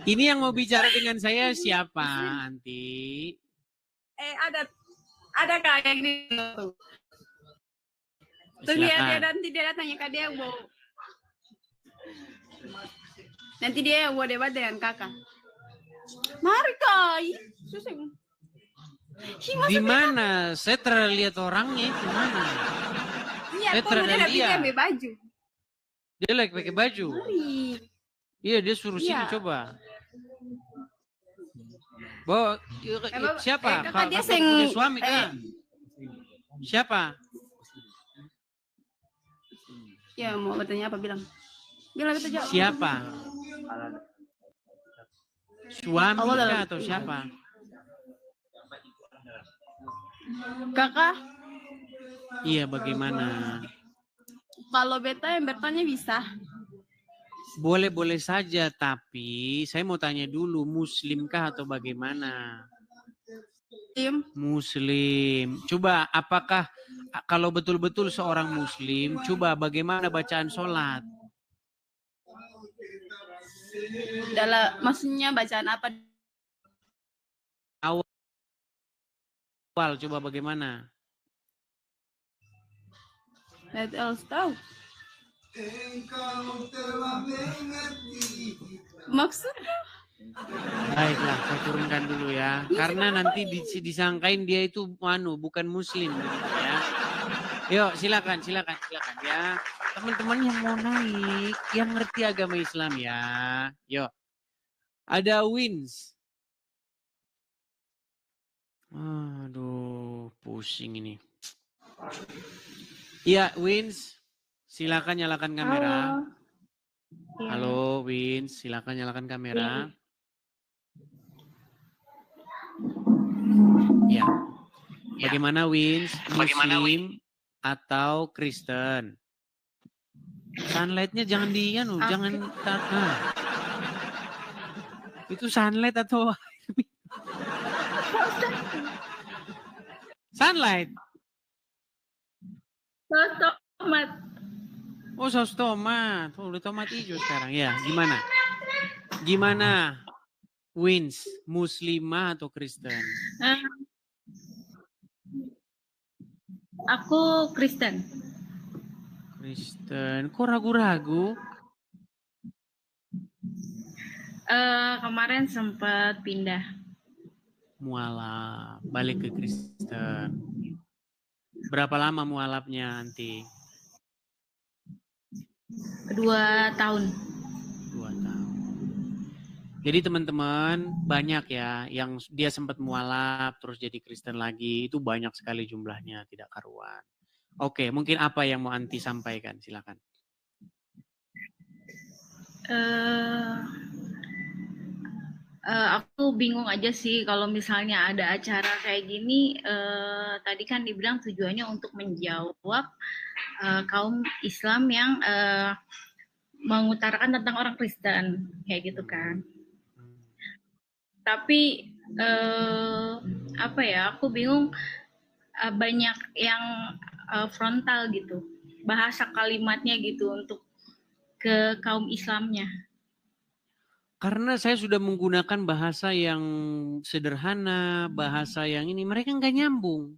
Ini yang mau bicara dengan saya siapa, Anti? Ada Kak yang ini tuh. Tuh dia nanti dia tanya ke dia mau. Nanti dia mau debat dengan Kakak. Mari Kak. Susah. Di mana? Saya terlihat orangnya itu mana? Iya, kok dia pakai baju. Dia lagi pakai baju. Iya, dia suruh sini coba. Siapa? Kakak dia punya suami kan? Siapa? Ya, mau bertanya apa bilang? Bilang itu jawab. Siapa? Suami kah atau siapa? Kakak? Iya, bagaimana? Kalau beta yang bertanya bisa. Boleh-boleh saja, tapi saya mau tanya dulu, Muslimkah atau bagaimana? Muslim. Coba, apakah kalau betul-betul seorang Muslim, coba bagaimana bacaan sholat? Maksudnya bacaan apa? Awal, coba bagaimana? Let us tahu. Maksudnya? Baiklah, saya turunkan dulu ya. Karena nanti disangkain dia itu bukan Muslim, ya. Yuk, silakan ya. Teman-teman yang mau naik, yang ngerti agama Islam ya. Yuk. Ada Wins. Aduh, pusing ini. Iya, Wins. Silakan nyalakan kamera. Halo, Wins. Silakan nyalakan kamera. Ya. Bagaimana Wins? Muslim atau Kristen? Sunlight-nya jangan jangan itu sunlight atau sunlight? Saus tomat. Oh, saus tomat. Udah tomat hijau sekarang ya. Gimana? Wins, Muslimah atau Kristen? Aku Kristen. Kristen. Kok ragu-ragu? Kemarin sempat pindah. Mualaf, balik ke Kristen. Berapa lama mualafnya, Anti? 2 tahun. 2 tahun. Jadi teman-teman banyak ya yang dia sempat mualaf terus jadi Kristen lagi, itu banyak sekali jumlahnya, tidak karuan. Oke, mungkin apa yang mau Anti sampaikan? Silakan. Aku bingung aja sih kalau misalnya ada acara kayak gini. Tadi kan dibilang tujuannya untuk menjawab kaum Islam yang mengutarakan tentang orang Kristen kayak gitu kan. Tapi aku bingung, banyak yang frontal gitu, bahasa kalimatnya gitu untuk ke kaum Islamnya. Karena saya sudah menggunakan bahasa yang sederhana, bahasa yang ini, mereka nggak nyambung.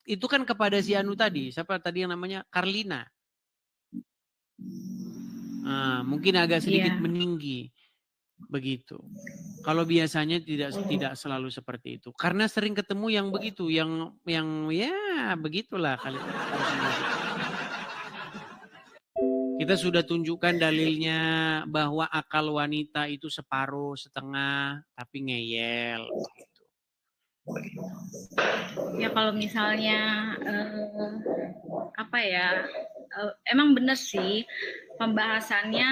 Itu kan kepada si Anu tadi, siapa tadi yang namanya Carlina. Mungkin agak sedikit meninggi, begitu. Kalau biasanya tidak selalu seperti itu. Karena sering ketemu yang begitu, yang ya begitulah kali. Kita sudah tunjukkan dalilnya bahwa akal wanita itu separuh, setengah, tapi ngeyel. Ya kalau misalnya emang bener sih pembahasannya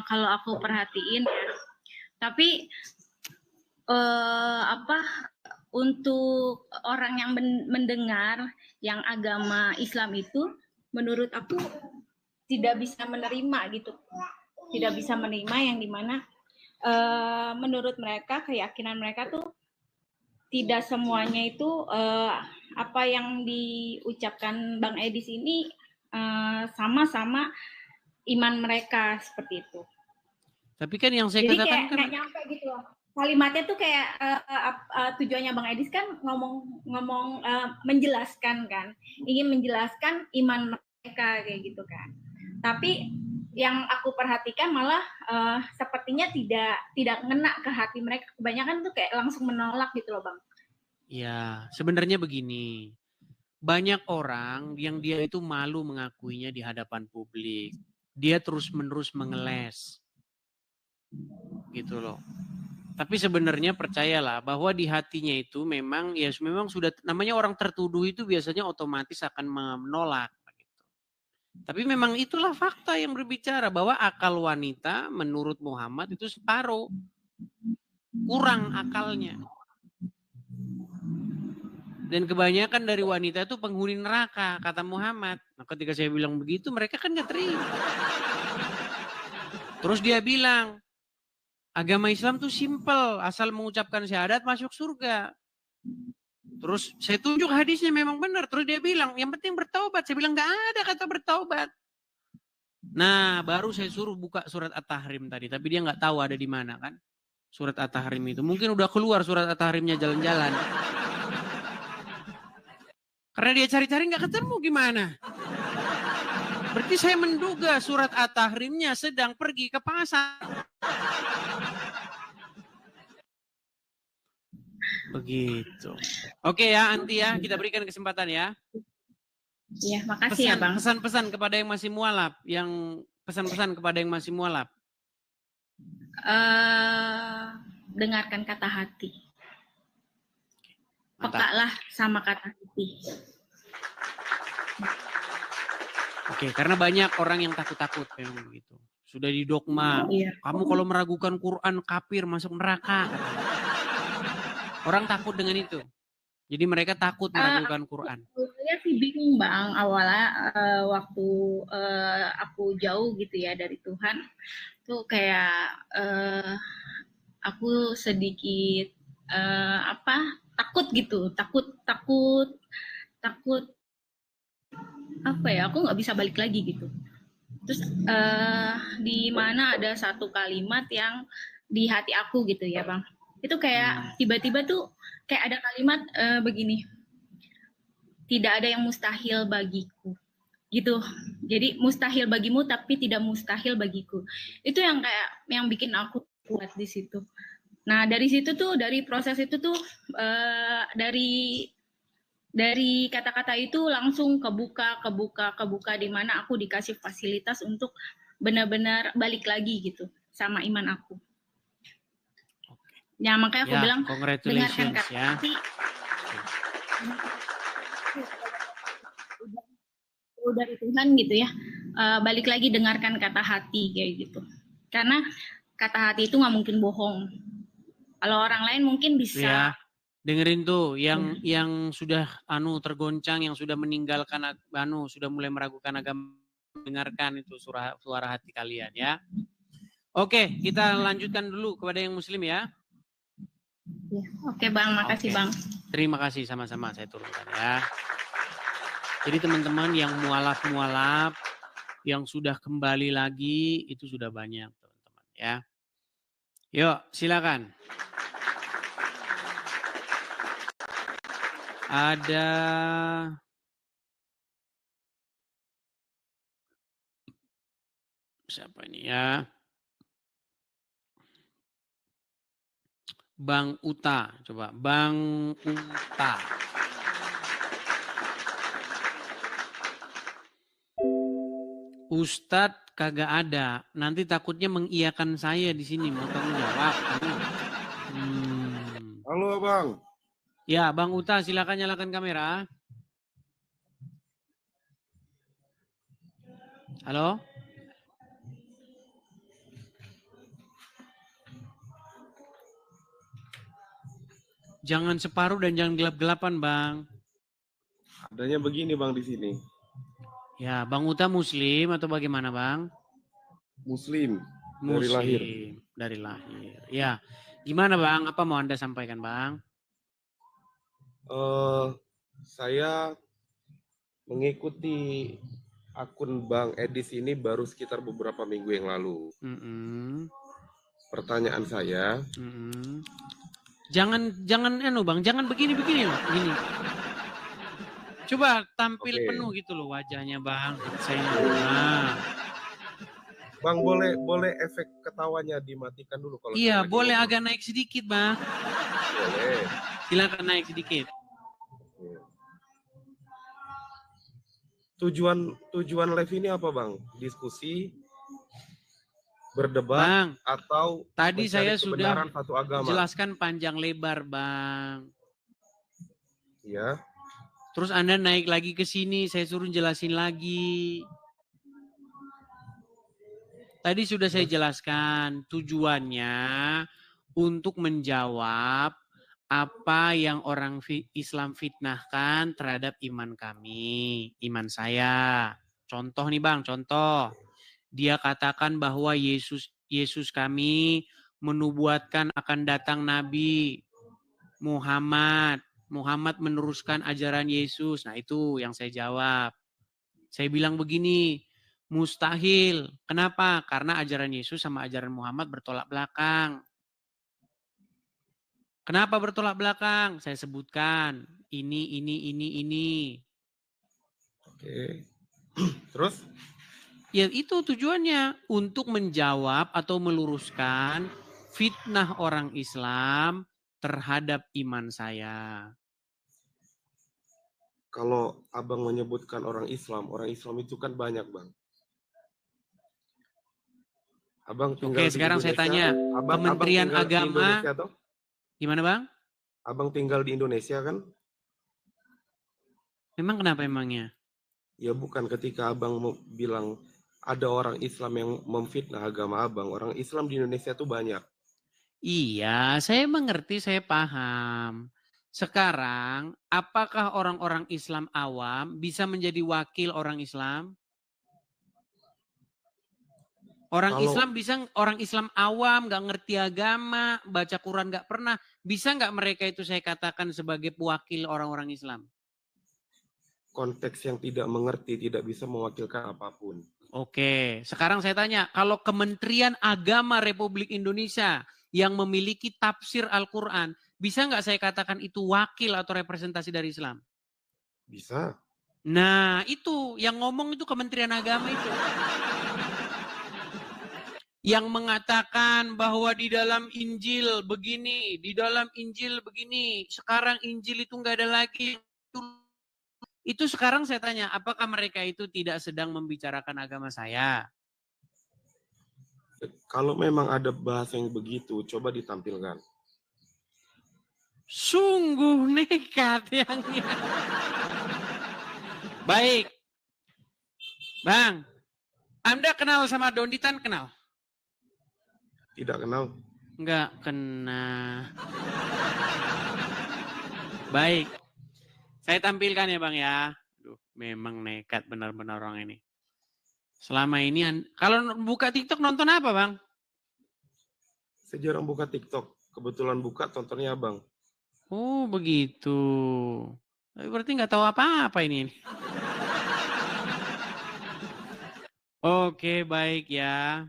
kalau aku perhatiin ya. Tapi untuk orang yang mendengar yang agama Islam itu, menurut aku tidak bisa menerima gitu, tidak bisa menerima yang dimana menurut mereka keyakinan mereka tuh tidak semuanya itu apa yang diucapkan Bang Edis ini sama-sama iman mereka seperti itu. Tapi kan yang saya jadi katakan kayak nggak nyampe gitu loh. Kalimatnya tuh kayak tujuannya Bang Edis kan ngomong menjelaskan kan, ingin menjelaskan iman mereka kayak gitu kan. Tapi yang aku perhatikan malah sepertinya tidak ngena ke hati mereka. Kebanyakan tuh kayak langsung menolak gitu loh Bang. Ya, sebenarnya begini. Banyak orang yang dia itu malu mengakuinya di hadapan publik. Dia terus-menerus mengeles. Gitu loh. Tapi sebenarnya percayalah bahwa di hatinya itu memang sudah, namanya orang tertuduh itu biasanya otomatis akan menolak. Tapi memang itulah fakta yang berbicara bahwa akal wanita menurut Muhammad itu separuh. Kurang akalnya. Dan kebanyakan dari wanita itu penghuni neraka, kata Muhammad. Nah, ketika saya bilang begitu, mereka kan gak terima. Terus dia bilang, agama Islam tuh simple, asal mengucapkan syahadat masuk surga. Terus saya tunjuk hadisnya memang benar. Terus dia bilang, yang penting bertaubat. Saya bilang, gak ada kata bertaubat. Nah, baru saya suruh buka surat At-Tahrim tadi. Tapi dia gak tahu ada di mana kan. Surat At-Tahrim itu. Mungkin udah keluar surat At-Tahrimnya jalan-jalan. Karena dia cari-cari gak ketemu gimana. Berarti saya menduga surat At-Tahrimnya sedang pergi ke pasar. Begitu. Oke ya Anti ya, kita berikan kesempatan ya. Iya, makasih ya Bang. Pesan-pesan kepada yang masih mualaf, pesan-pesan kepada yang masih mualaf. Dengarkan kata hati. Mantap. Pekalah sama kata hati. Oke, karena banyak orang yang takut-takut memang begitu. Sudah didogma, kamu kalau meragukan Quran kafir masuk neraka. Orang takut dengan itu. Jadi mereka takut meragukan Quran. Saya sih bingung Bang, awalnya waktu aku jauh gitu ya dari Tuhan. Tuh kayak aku sedikit takut gitu. Takut apa ya, aku nggak bisa balik lagi gitu. Terus di mana ada satu kalimat yang di hati aku gitu ya Bang. Itu kayak tiba-tiba tuh kayak ada kalimat begini, tidak ada yang mustahil bagiku gitu. Jadi mustahil bagimu tapi tidak mustahil bagiku. Itu yang kayak yang bikin aku kuat di situ. Nah dari situ tuh, dari proses itu tuh dari kata-kata itu langsung kebuka di mana aku dikasih fasilitas untuk benar-benar balik lagi gitu sama iman aku. Ya makanya aku bilang dengarkan kata hati. Dari Tuhan gitu ya. Balik lagi dengarkan kata hati kayak gitu. Karena kata hati itu nggak mungkin bohong. Kalau orang lain mungkin bisa. Ya, dengerin tuh yang sudah tergoncang, yang sudah meninggalkan sudah mulai meragukan agama, dengarkan itu suara hati kalian ya. Oke, kita lanjutkan dulu kepada yang muslim ya. Ya, oke Bang, makasih Bang. Terima kasih, sama-sama saya turunkan ya. Jadi teman-teman yang mualaf, yang sudah kembali lagi itu sudah banyak teman-teman ya. Yuk, silakan. Ada siapa ini ya? Bang Uta, coba Bang Uta. Ustadz kagak ada, nanti takutnya mengiyakan saya di sini, mau kamu jawab. Halo Bang. Ya, Bang Uta, silakan nyalakan kamera. Halo? Jangan separuh dan jangan gelap-gelapan, Bang. Adanya begini Bang di sini. Ya, Bang Uta Muslim atau bagaimana, Bang? Muslim. Muslim, Dari lahir. Dari lahir. Ya, gimana Bang? Apa mau Anda sampaikan, Bang? Saya mengikuti akun Bang Edis ini baru sekitar beberapa minggu yang lalu. Pertanyaan saya. Jangan Bang, jangan begini loh, gini. Coba tampil penuh gitu loh wajahnya, Bang. Nah. Bang, boleh efek ketawanya dimatikan dulu kalau iya, boleh ngomong. Agak naik sedikit, Bang. Boleh. Silakan naik sedikit. Tujuan live ini apa, Bang? Diskusi, berdebat, Bang, atau tadi saya sudah satu agama? Jelaskan panjang lebar, Bang. Iya. Terus Anda naik lagi ke sini, saya suruh jelasin lagi. Tadi sudah saya jelaskan tujuannya untuk menjawab apa yang orang Islam fitnahkan terhadap iman kami, iman saya. Contoh nih Bang, contoh. Dia katakan bahwa Yesus kami menubuatkan akan datang Nabi Muhammad. Muhammad meneruskan ajaran Yesus. Nah itu yang saya jawab. Saya bilang begini, mustahil. Kenapa? Karena ajaran Yesus sama ajaran Muhammad bertolak belakang. Kenapa bertolak belakang? Saya sebutkan. Ini. Oke. Terus? Ya itu tujuannya. Untuk menjawab atau meluruskan fitnah orang Islam terhadap iman saya. Kalau Abang menyebutkan orang Islam itu kan banyak, Bang. Abang tinggal Oke, sekarang di Indonesia. Saya tanya, Kementerian Agama, gimana Bang? Abang tinggal di Indonesia kan? Memang kenapa emangnya? Ya bukan, ketika Abang bilang ada orang Islam yang memfitnah agama Abang, orang Islam di Indonesia tuh banyak. Iya, saya mengerti, saya paham. Sekarang, apakah orang-orang Islam awam bisa menjadi wakil orang Islam? Orang Islam awam, nggak ngerti agama, baca Quran nggak pernah, bisa nggak mereka itu saya katakan sebagai pewakil orang-orang Islam? Konteks yang tidak mengerti tidak bisa mewakilkan apapun. Oke, sekarang saya tanya, kalau Kementerian Agama Republik Indonesia yang memiliki tafsir Al-Quran, bisa nggak saya katakan itu wakil atau representasi dari Islam? Bisa. Nah, itu yang ngomong itu Kementerian Agama itu. Yang mengatakan bahwa di dalam Injil begini, di dalam Injil begini, sekarang Injil itu nggak ada lagi. Itu sekarang saya tanya, apakah mereka itu tidak sedang membicarakan agama saya? Kalau memang ada bahasa yang begitu, coba ditampilkan. Sungguh nekat yang baik. Bang, Anda kenal sama Donditan? Kenal? Tidak kenal. Enggak kenal. Baik. Saya tampilkan ya Bang ya. Aduh, memang nekat benar-benar orang ini. Selama ini, kalau buka TikTok nonton apa Bang? Saya jarang buka TikTok. Kebetulan buka tontonnya Abang. Oh begitu. Tapi berarti nggak tahu apa-apa ini. Oke baik ya.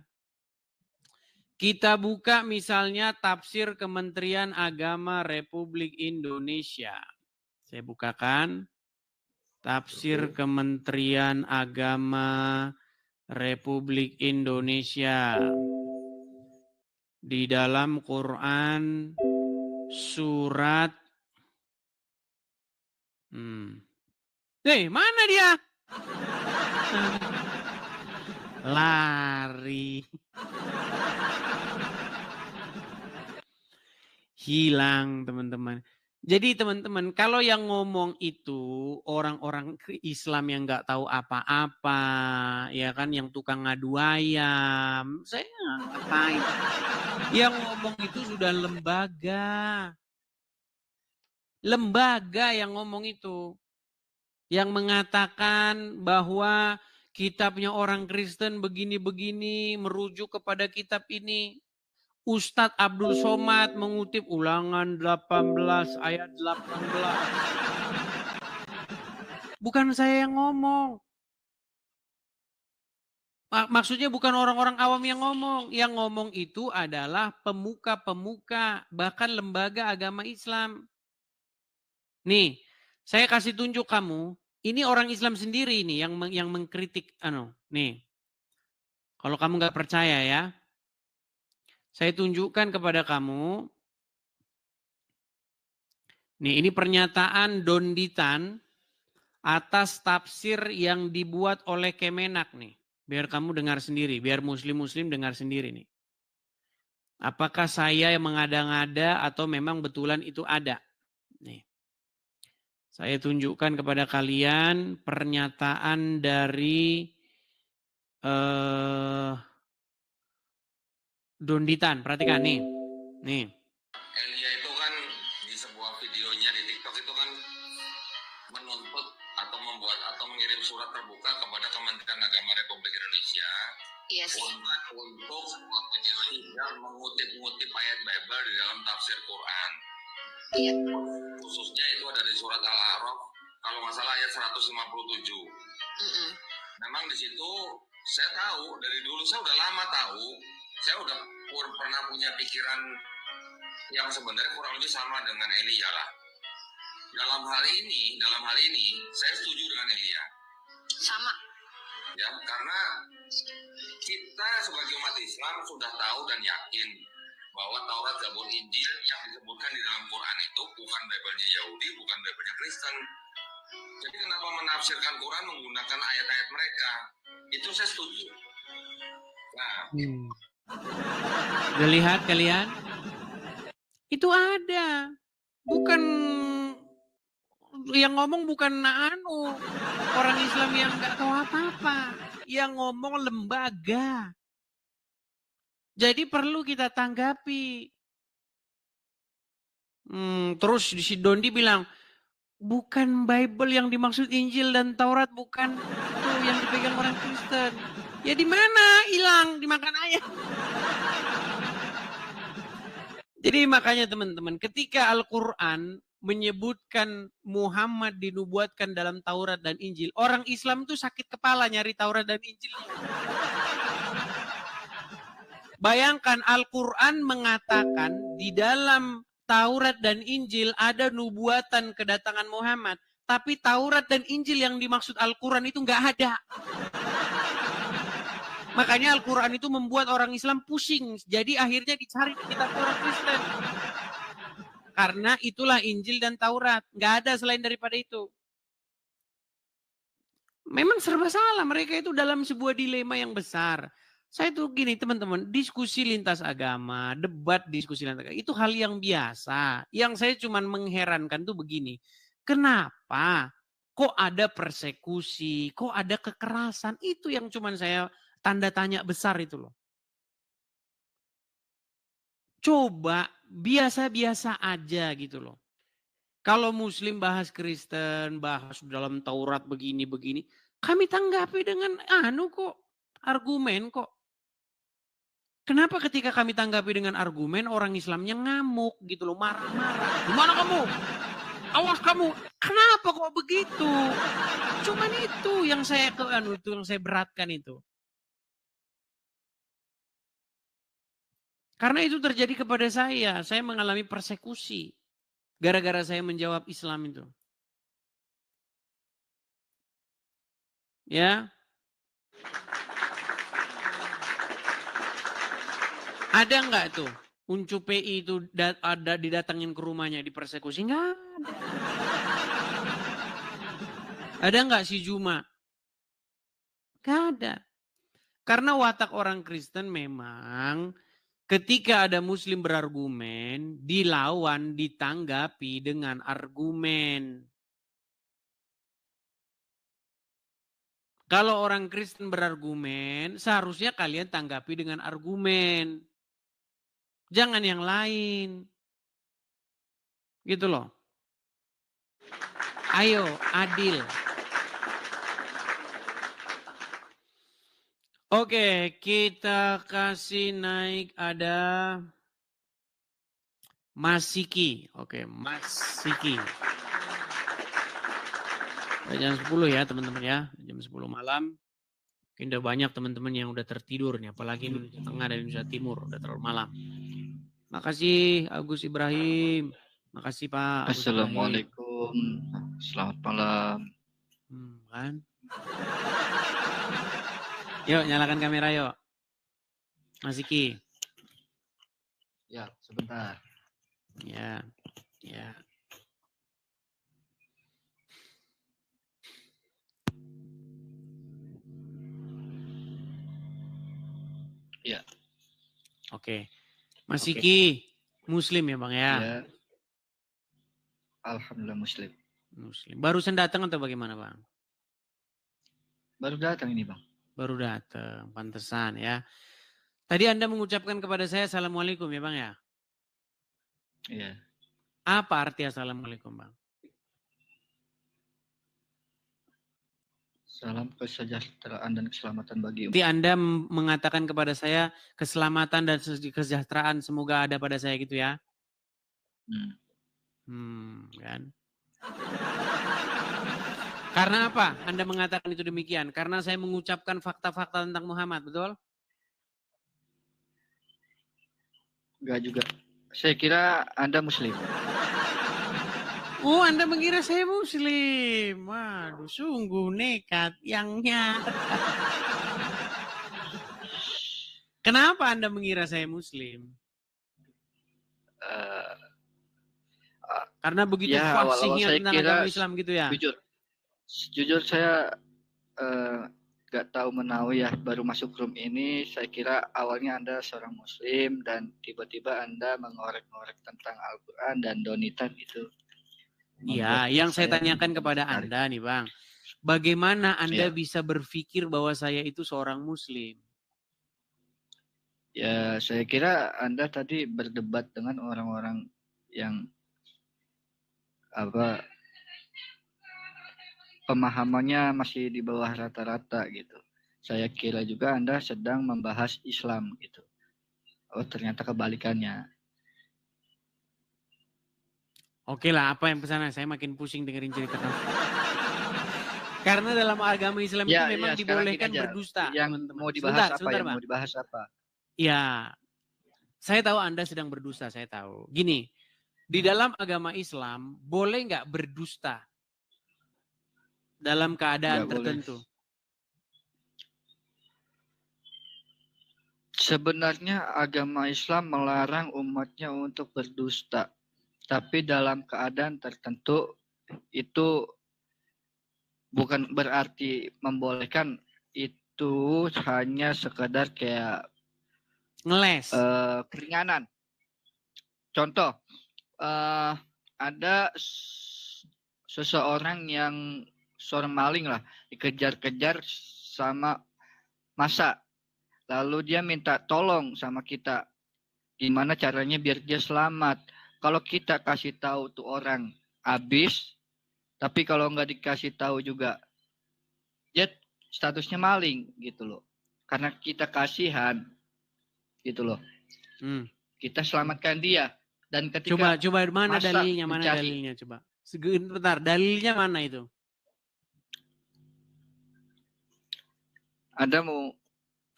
Kita buka misalnya tafsir Kementerian Agama Republik Indonesia. Saya bukakan tafsir Kementerian Agama Republik Indonesia. Di dalam Quran surat mana dia? Lari. Hilang, teman-teman. Jadi teman-teman, kalau yang ngomong itu orang-orang Islam yang nggak tahu apa-apa, ya kan, yang tukang ngadu ayam, saya ngapain? Yang ngomong itu sudah lembaga yang ngomong itu, yang mengatakan bahwa kitabnya orang Kristen begini-begini, merujuk kepada kitab ini. Ustadz Abdul Somad mengutip Ulangan 18 ayat 18. Bukan saya yang ngomong. Maksudnya bukan orang-orang awam yang ngomong. Yang ngomong itu adalah pemuka-pemuka, bahkan lembaga agama Islam. Nih, saya kasih tunjuk kamu. Ini orang Islam sendiri ini yang mengkritik. Nih, kalau kamu nggak percaya ya. Saya tunjukkan kepada kamu. Nih, ini pernyataan Don Ditan atas tafsir yang dibuat oleh Kemenak nih. Biar kamu dengar sendiri, biar muslim-muslim dengar sendiri nih. Apakah saya yang mengada-ngada atau memang betulan itu ada? Nih. Saya tunjukkan kepada kalian pernyataan dari Don Ditan, perhatikan nih. Elia itu kan di sebuah videonya di TikTok itu kan menuntut atau membuat atau mengirim surat terbuka kepada Kementerian Agama Republik Indonesia untuk tidak mengutip-ngutip ayat Bible di dalam tafsir Quran. Khususnya itu ada di surat Al-A'raf, kalau nggak salah ayat 157. Memang di situ saya tahu dari dulu, saya udah lama tahu. Saya udah pernah punya pikiran yang sebenarnya kurang lebih sama dengan Elia lah. Dalam hal ini saya setuju dengan Elia. Sama. Ya, karena kita sebagai umat Islam sudah tahu dan yakin bahwa Taurat, Zabur, Injil yang disebutkan di dalam Quran itu bukan Bible-nya Yahudi, bukan Bible-nya Kristen. Jadi kenapa menafsirkan Quran menggunakan ayat-ayat mereka? Itu saya setuju. Nah, udah lihat kalian? Itu ada. Bukan yang ngomong bukan orang Islam yang nggak tahu apa-apa. Yang ngomong lembaga. Jadi perlu kita tanggapi. Terus si Dondi bilang, bukan Bible yang dimaksud Injil dan Taurat, bukan itu yang dipegang orang Kristen. Ya di mana hilang, dimakan ayam. Jadi makanya teman-teman, ketika Al-Quran menyebutkan Muhammad dinubuatkan dalam Taurat dan Injil, orang Islam itu sakit kepala nyari Taurat dan Injil. Bayangkan Al-Quran mengatakan di dalam Taurat dan Injil ada nubuatan kedatangan Muhammad. Tapi Taurat dan Injil yang dimaksud Al-Quran itu nggak ada. Makanya Al-Quran itu membuat orang Islam pusing. Jadi akhirnya dicari di kitab orang Kristen. Karena itulah Injil dan Taurat. Nggak ada selain daripada itu. Memang serba salah. Mereka itu dalam sebuah dilema yang besar. Saya tuh gini teman-teman, diskusi lintas agama, debat diskusi lintas agama, itu hal yang biasa. Yang saya cuma mengherankan tuh begini, kenapa kok ada persekusi, kok ada kekerasan, itu yang cuma saya tanda tanya besar itu loh. Coba biasa-biasa aja gitu loh. Kalau Muslim bahas Kristen, bahas dalam Taurat begini-begini, kami tanggapi dengan argumen kok. Kenapa ketika kami tanggapi dengan argumen, orang Islamnya ngamuk gitu loh, marah-marah. Gimana kamu? Awas kamu. Kenapa kok begitu? Cuman itu yang saya yang saya beratkan itu. Karena itu terjadi kepada saya. Saya mengalami persekusi gara-gara saya menjawab Islam itu. Ya. Ada nggak tuh Uncu PI itu ada didatengin ke rumahnya dipersekusi? Nggak ada. Ada nggak si Juma? Nggak ada. Karena watak orang Kristen memang ketika ada Muslim berargumen, dilawan, ditanggapi dengan argumen. Kalau orang Kristen berargumen, seharusnya kalian tanggapi dengan argumen. Jangan yang lain. Gitu loh. Ayo, adil. Oke, kita kasih naik ada Mas Siki. Oke, Mas Siki. Jam 10 ya teman-teman ya. Jam 10 malam. Mungkin udah banyak teman-teman yang udah tertidur nih. Apalagi Indonesia Tengah dan Indonesia Timur. Udah terlalu malam. Makasih Agus Ibrahim. Makasih Pak Agus Ibrahim. Assalamualaikum. Selamat malam. Kan? Yuk nyalakan kamera yuk. Mas Iki. Ya, sebentar. Ya, ya. Ya. Oke. Mas Iki, Muslim ya Bang ya? Ya. Alhamdulillah Muslim. Muslim. Barusan datang atau bagaimana Bang? Baru datang ini Bang. Baru datang, pantesan ya. Tadi Anda mengucapkan kepada saya Assalamualaikum ya Bang ya? Iya. Apa arti Assalamualaikum Bang? Salam kesejahteraan dan keselamatan bagi umat. Jadi Anda mengatakan kepada saya keselamatan dan kesejahteraan semoga ada pada saya gitu ya? Kan? Karena apa Anda mengatakan itu demikian? Karena saya mengucapkan fakta-fakta tentang Muhammad, betul? Enggak juga. Saya kira Anda Muslim. Oh, Anda mengira saya Muslim. Waduh, sungguh nekat yangnya. Kenapa Anda mengira saya Muslim? Karena begitu Ya, fasihnya saya tentang kira, agama Islam gitu ya? Jujur saya nggak tahu menahu ya, baru masuk room ini. Saya kira awalnya Anda seorang Muslim dan tiba-tiba Anda mengorek-ngorek tentang Al-Quran dan Donitan itu. Iya, yang saya tanyakan kepada Anda nih Bang. Bagaimana Anda bisa berpikir bahwa saya itu seorang Muslim? Ya, saya kira Anda tadi berdebat dengan orang-orang yang pemahamannya masih di bawah rata-rata gitu. Saya kira juga Anda sedang membahas Islam gitu. Oh, ternyata kebalikannya. Oke lah, apa yang kesana? Saya makin pusing dengerin cerita kamu. Karena dalam agama Islam itu memang dibolehkan berdusta. Yang teman-teman. mau dibahas Sebentar, Mau dibahas apa? Ya, saya tahu Anda sedang berdusta, saya tahu. Gini, di dalam agama Islam boleh nggak berdusta dalam keadaan Nggak tertentu? boleh. Sebenarnya agama Islam melarang umatnya untuk berdusta. Tapi dalam keadaan tertentu itu bukan berarti membolehkan, itu hanya sekedar kayak ngeles, keringanan. Contoh, ada seseorang yang seorang maling lah, dikejar-kejar sama massa, lalu dia minta tolong sama kita, gimana caranya biar dia selamat. Kalau kita kasih tahu tuh orang habis, tapi kalau nggak dikasih tahu juga, dia statusnya maling gitu loh. Karena kita kasihan gitu loh. Kita selamatkan dia. Dan ketika coba mana dalilnya? mencari, Mana dalilnya coba? Sebentar, dalilnya mana itu? Anda mau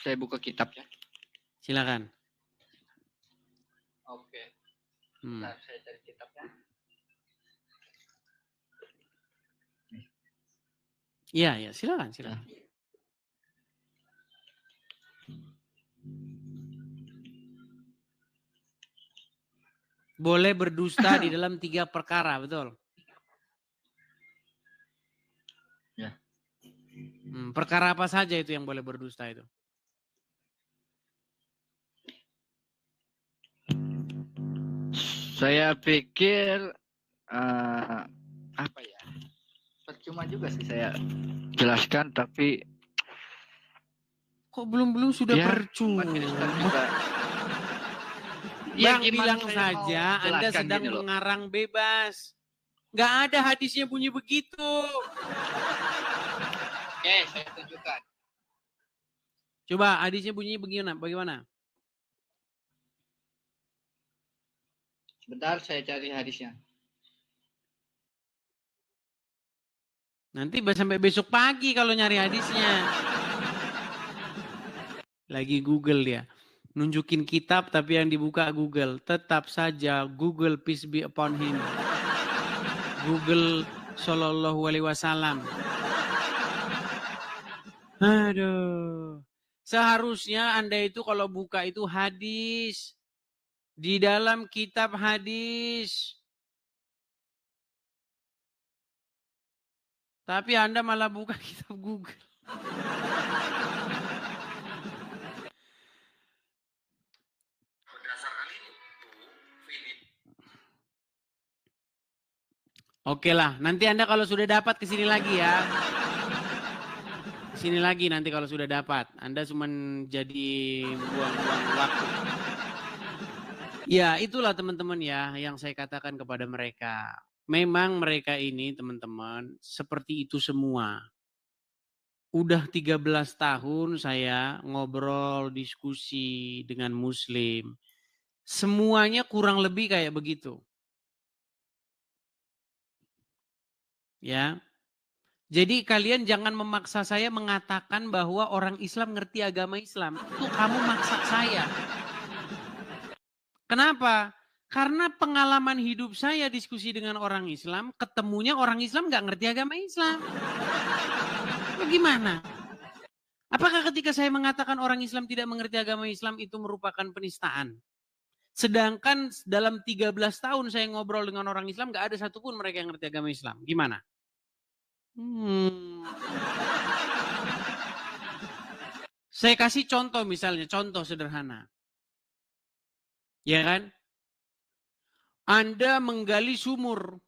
saya buka kitabnya? Silakan. Oke. Hmm. Bentar, saya cari kitabnya. Iya, silakan. Boleh berdusta di dalam 3 perkara, betul? Ya. Perkara apa saja itu yang boleh berdusta itu? Saya pikir apa ya? Percuma juga sih saya jelaskan, tapi kok belum sudah ya, percuma. Ya, Bang, bilang saya saja mau Anda jelaskan sedang gini loh. mengarang bebas. Nggak ada hadisnya bunyi begitu. Oke, saya tunjukkan. Coba hadisnya bunyi bagaimana? Sebentar, saya cari hadisnya. Nanti sampai besok pagi kalau nyari hadisnya. Lagi Google dia. Nunjukin kitab tapi yang dibuka Google. Tetap saja Google, peace be upon him. Google Sallallahu Alaihi Wasallam. Aduh. Seharusnya Anda itu kalau buka itu hadis. Di dalam kitab hadis. Tapi Anda malah buka kitab Google. Oke lah, nanti Anda kalau sudah dapat kesini lagi ya. Kesini lagi nanti kalau sudah dapat. Anda cuma jadi buang-buang waktu. Ya, itulah teman-teman ya yang saya katakan kepada mereka. Memang mereka ini teman-teman seperti itu semua. Udah 13 tahun saya ngobrol, diskusi dengan Muslim. Semuanya kurang lebih kayak begitu. Ya. Jadi kalian jangan memaksa saya mengatakan bahwa orang Islam ngerti agama Islam. Itu kamu maksa saya. Kenapa? Karena pengalaman hidup saya diskusi dengan orang Islam, ketemunya orang Islam nggak ngerti agama Islam. Bagaimana? Apakah ketika saya mengatakan orang Islam tidak mengerti agama Islam itu merupakan penistaan? Sedangkan dalam 13 tahun saya ngobrol dengan orang Islam, nggak ada satupun mereka yang ngerti agama Islam. Gimana? Saya kasih contoh misalnya, contoh sederhana. Ya kan? Anda menggali sumur.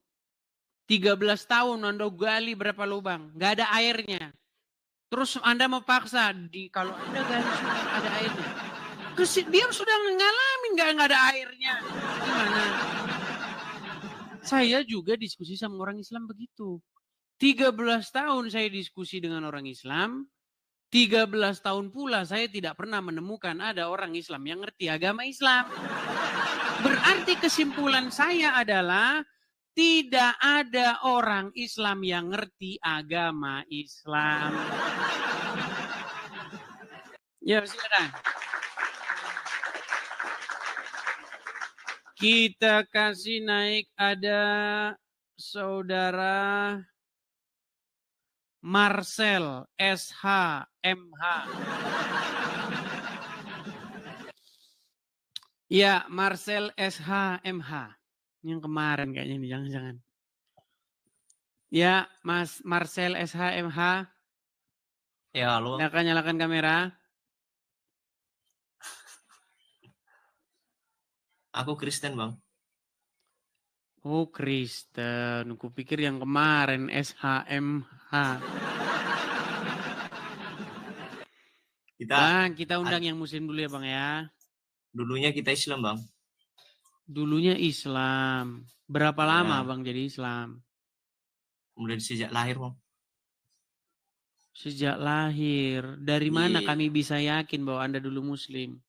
13 tahun Anda gali berapa lubang. Nggak ada airnya. Terus Anda memaksa, kalau Anda gali sumur ada airnya. Dia sudah ngalamin nggak ada airnya. Gimana? Saya juga diskusi sama orang Islam begitu. 13 tahun saya diskusi dengan orang Islam. 13 tahun pula saya tidak pernah menemukan ada orang Islam yang ngerti agama Islam. Berarti kesimpulan saya adalah tidak ada orang Islam yang ngerti agama Islam. Ya, silakan. Kita kasih naik ada saudara Marcel SH MH. Ya, Marcel SH MH. Yang kemarin kayaknya ini, jangan-jangan. Ya, Mas Marcel SH MH. Ya, halo. Nyalakan kamera. Aku Kristen, Bang. Oh, Kristen. Kupikir yang kemarin SHMH. Kita undang yang Muslim dulu ya, Bang ya. Dulunya kita Islam, Bang. Dulunya Islam. Berapa lama Bang jadi Islam? Mulai sejak lahir, Bang. Sejak lahir. Dari mana kami bisa yakin bahwa Anda dulu Muslim?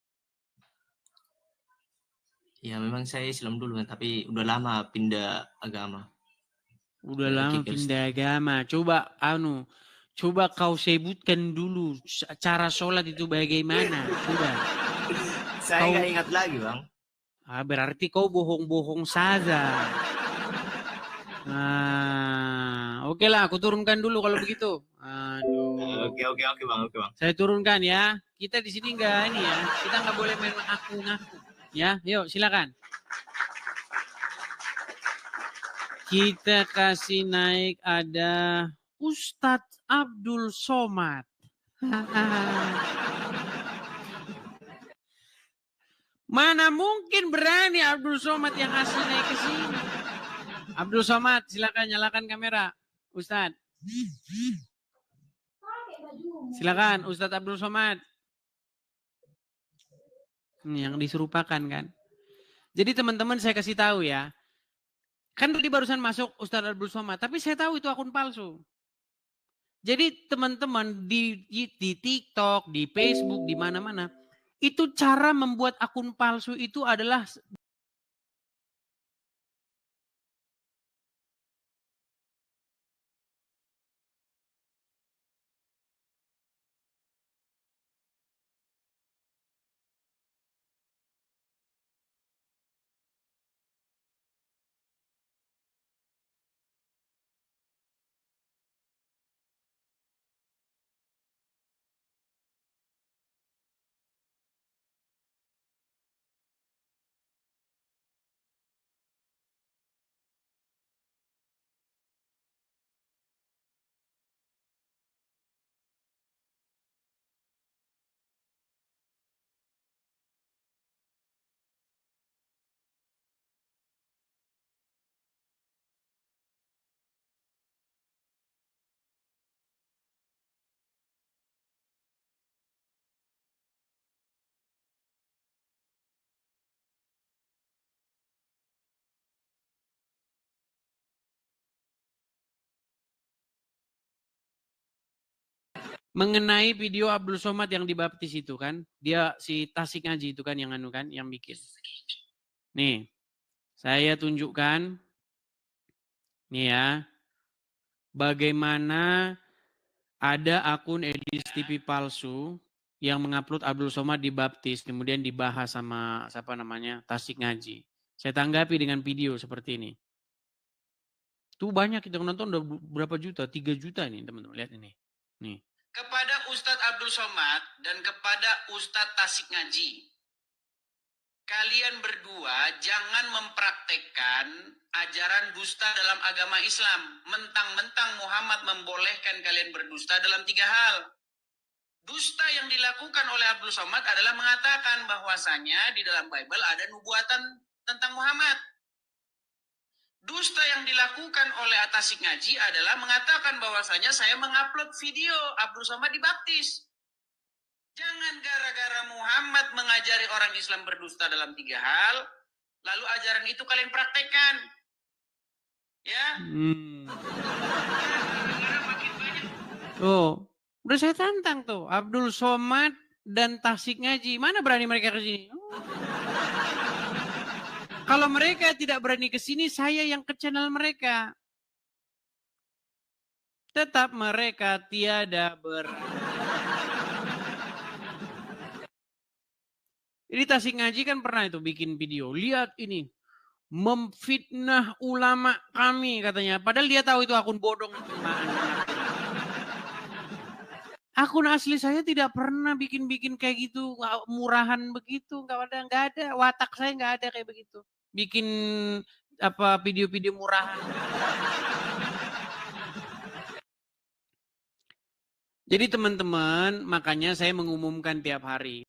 Ya memang saya Islam dulu, tapi udah lama pindah agama. Udah lama pindah agama. Coba kau sebutkan dulu cara sholat itu bagaimana. Coba. Saya nggak ingat lagi, Bang. Berarti kau bohong-bohong saja. Nah, oke lah, aku turunkan dulu kalau begitu. Aduh. Oke bang. Saya turunkan ya. Kita di sini enggak ini ya. Kita nggak boleh main ngaku-ngaku. Ya, yuk silakan. Kita kasih naik ada Ustadz Abdul Somad. Mana mungkin berani Abdul Somad yang asli naik ke sini. Abdul Somad, silakan nyalakan kamera. Ustadz. Silakan Ustadz Abdul Somad. Ini yang diserupakan kan. Jadi teman-teman saya kasih tahu ya. Kan tadi barusan masuk Ustadz Abdul Somad, tapi saya tahu itu akun palsu. Jadi teman-teman di TikTok, di Facebook, di mana-mana, itu cara membuat akun palsu itu adalah mengenai video Abdul Somad yang dibaptis itu kan. Dia si Tasik Ngaji itu kan yang anu kan, yang bikin. Nih, saya tunjukkan. Nih ya. Bagaimana ada akun Edis TV palsu yang mengupload Abdul Somad dibaptis. Kemudian dibahas sama siapa namanya, Tasik Ngaji. Saya tanggapi dengan video seperti ini. Tuh banyak kita nonton udah berapa juta? 3 juta nih teman-teman. Lihat ini. Nih. Kepada Ustadz Abdul Somad dan kepada Ustadz Tasik Ngaji. Kalian berdua jangan mempraktekkan ajaran dusta dalam agama Islam. Mentang-mentang Muhammad membolehkan kalian berdusta dalam 3 hal. Dusta yang dilakukan oleh Abdul Somad adalah mengatakan bahwasanya di dalam Bible ada nubuatan tentang Muhammad. Dusta yang dilakukan oleh Tasik Ngaji adalah mengatakan bahwasanya saya mengupload video Abdul Somad dibaptis. Jangan gara-gara Muhammad mengajari orang Islam berdusta dalam 3 hal, lalu ajaran itu kalian praktekkan. Ya. Tuh, udah saya tantang tuh, Abdul Somad dan Tasik Ngaji. Mana berani mereka ke sini? Kalau mereka tidak berani ke sini, saya yang ke channel mereka. Tetap mereka tiada berani. Ini Tasik Ngaji kan pernah itu bikin video. Lihat ini. Memfitnah ulama kami katanya. Padahal dia tahu itu akun bodong. Akun asli saya tidak pernah bikin-bikin kayak gitu. Murahan begitu. Nggak ada. Watak saya nggak ada kayak begitu. Bikin apa video-video murahan. Jadi teman-teman, makanya saya mengumumkan tiap hari.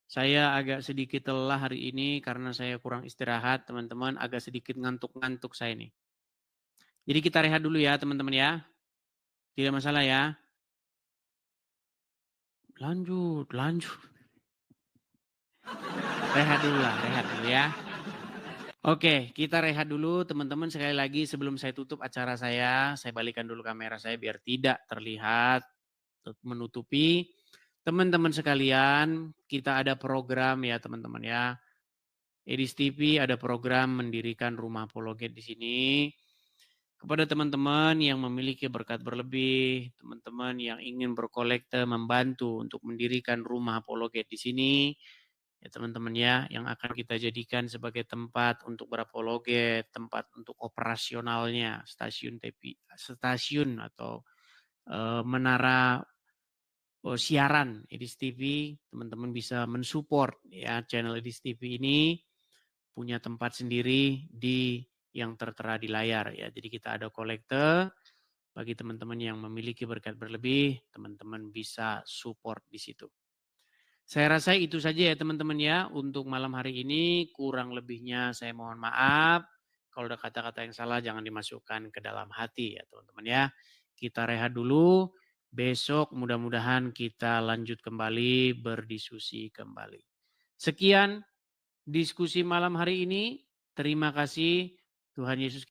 Saya agak sedikit lelah hari ini karena saya kurang istirahat, teman-teman. Agak sedikit ngantuk-ngantuk saya nih. Jadi kita rehat dulu ya, teman-teman ya. Tidak masalah ya. Lanjut. Rehat dulu ya. Oke, kita rehat dulu teman-teman. Sekali lagi sebelum saya tutup acara saya balikan dulu kamera saya biar tidak terlihat menutupi. Teman-teman sekalian, kita ada program ya teman-teman ya. Edis TV ada program mendirikan rumah apologet di sini. Kepada teman-teman yang memiliki berkat berlebih, teman-teman yang ingin berkolekte membantu untuk mendirikan rumah apologet di sini, ya teman-teman ya, yang akan kita jadikan sebagai tempat untuk berapologet, tempat untuk operasionalnya stasiun TV, stasiun atau menara siaran Edis TV, teman-teman bisa mensupport ya channel Edis TV ini punya tempat sendiri di yang tertera di layar ya. Jadi kita ada kolektor bagi teman-teman yang memiliki berkat berlebih, teman-teman bisa support di situ. Saya rasa itu saja ya teman-teman ya untuk malam hari ini. Kurang lebihnya saya mohon maaf. Kalau ada kata-kata yang salah jangan dimasukkan ke dalam hati ya teman-teman ya. Kita rehat dulu. Besok mudah-mudahan kita lanjut kembali berdiskusi kembali. Sekian diskusi malam hari ini. Terima kasih. Tuhan Yesus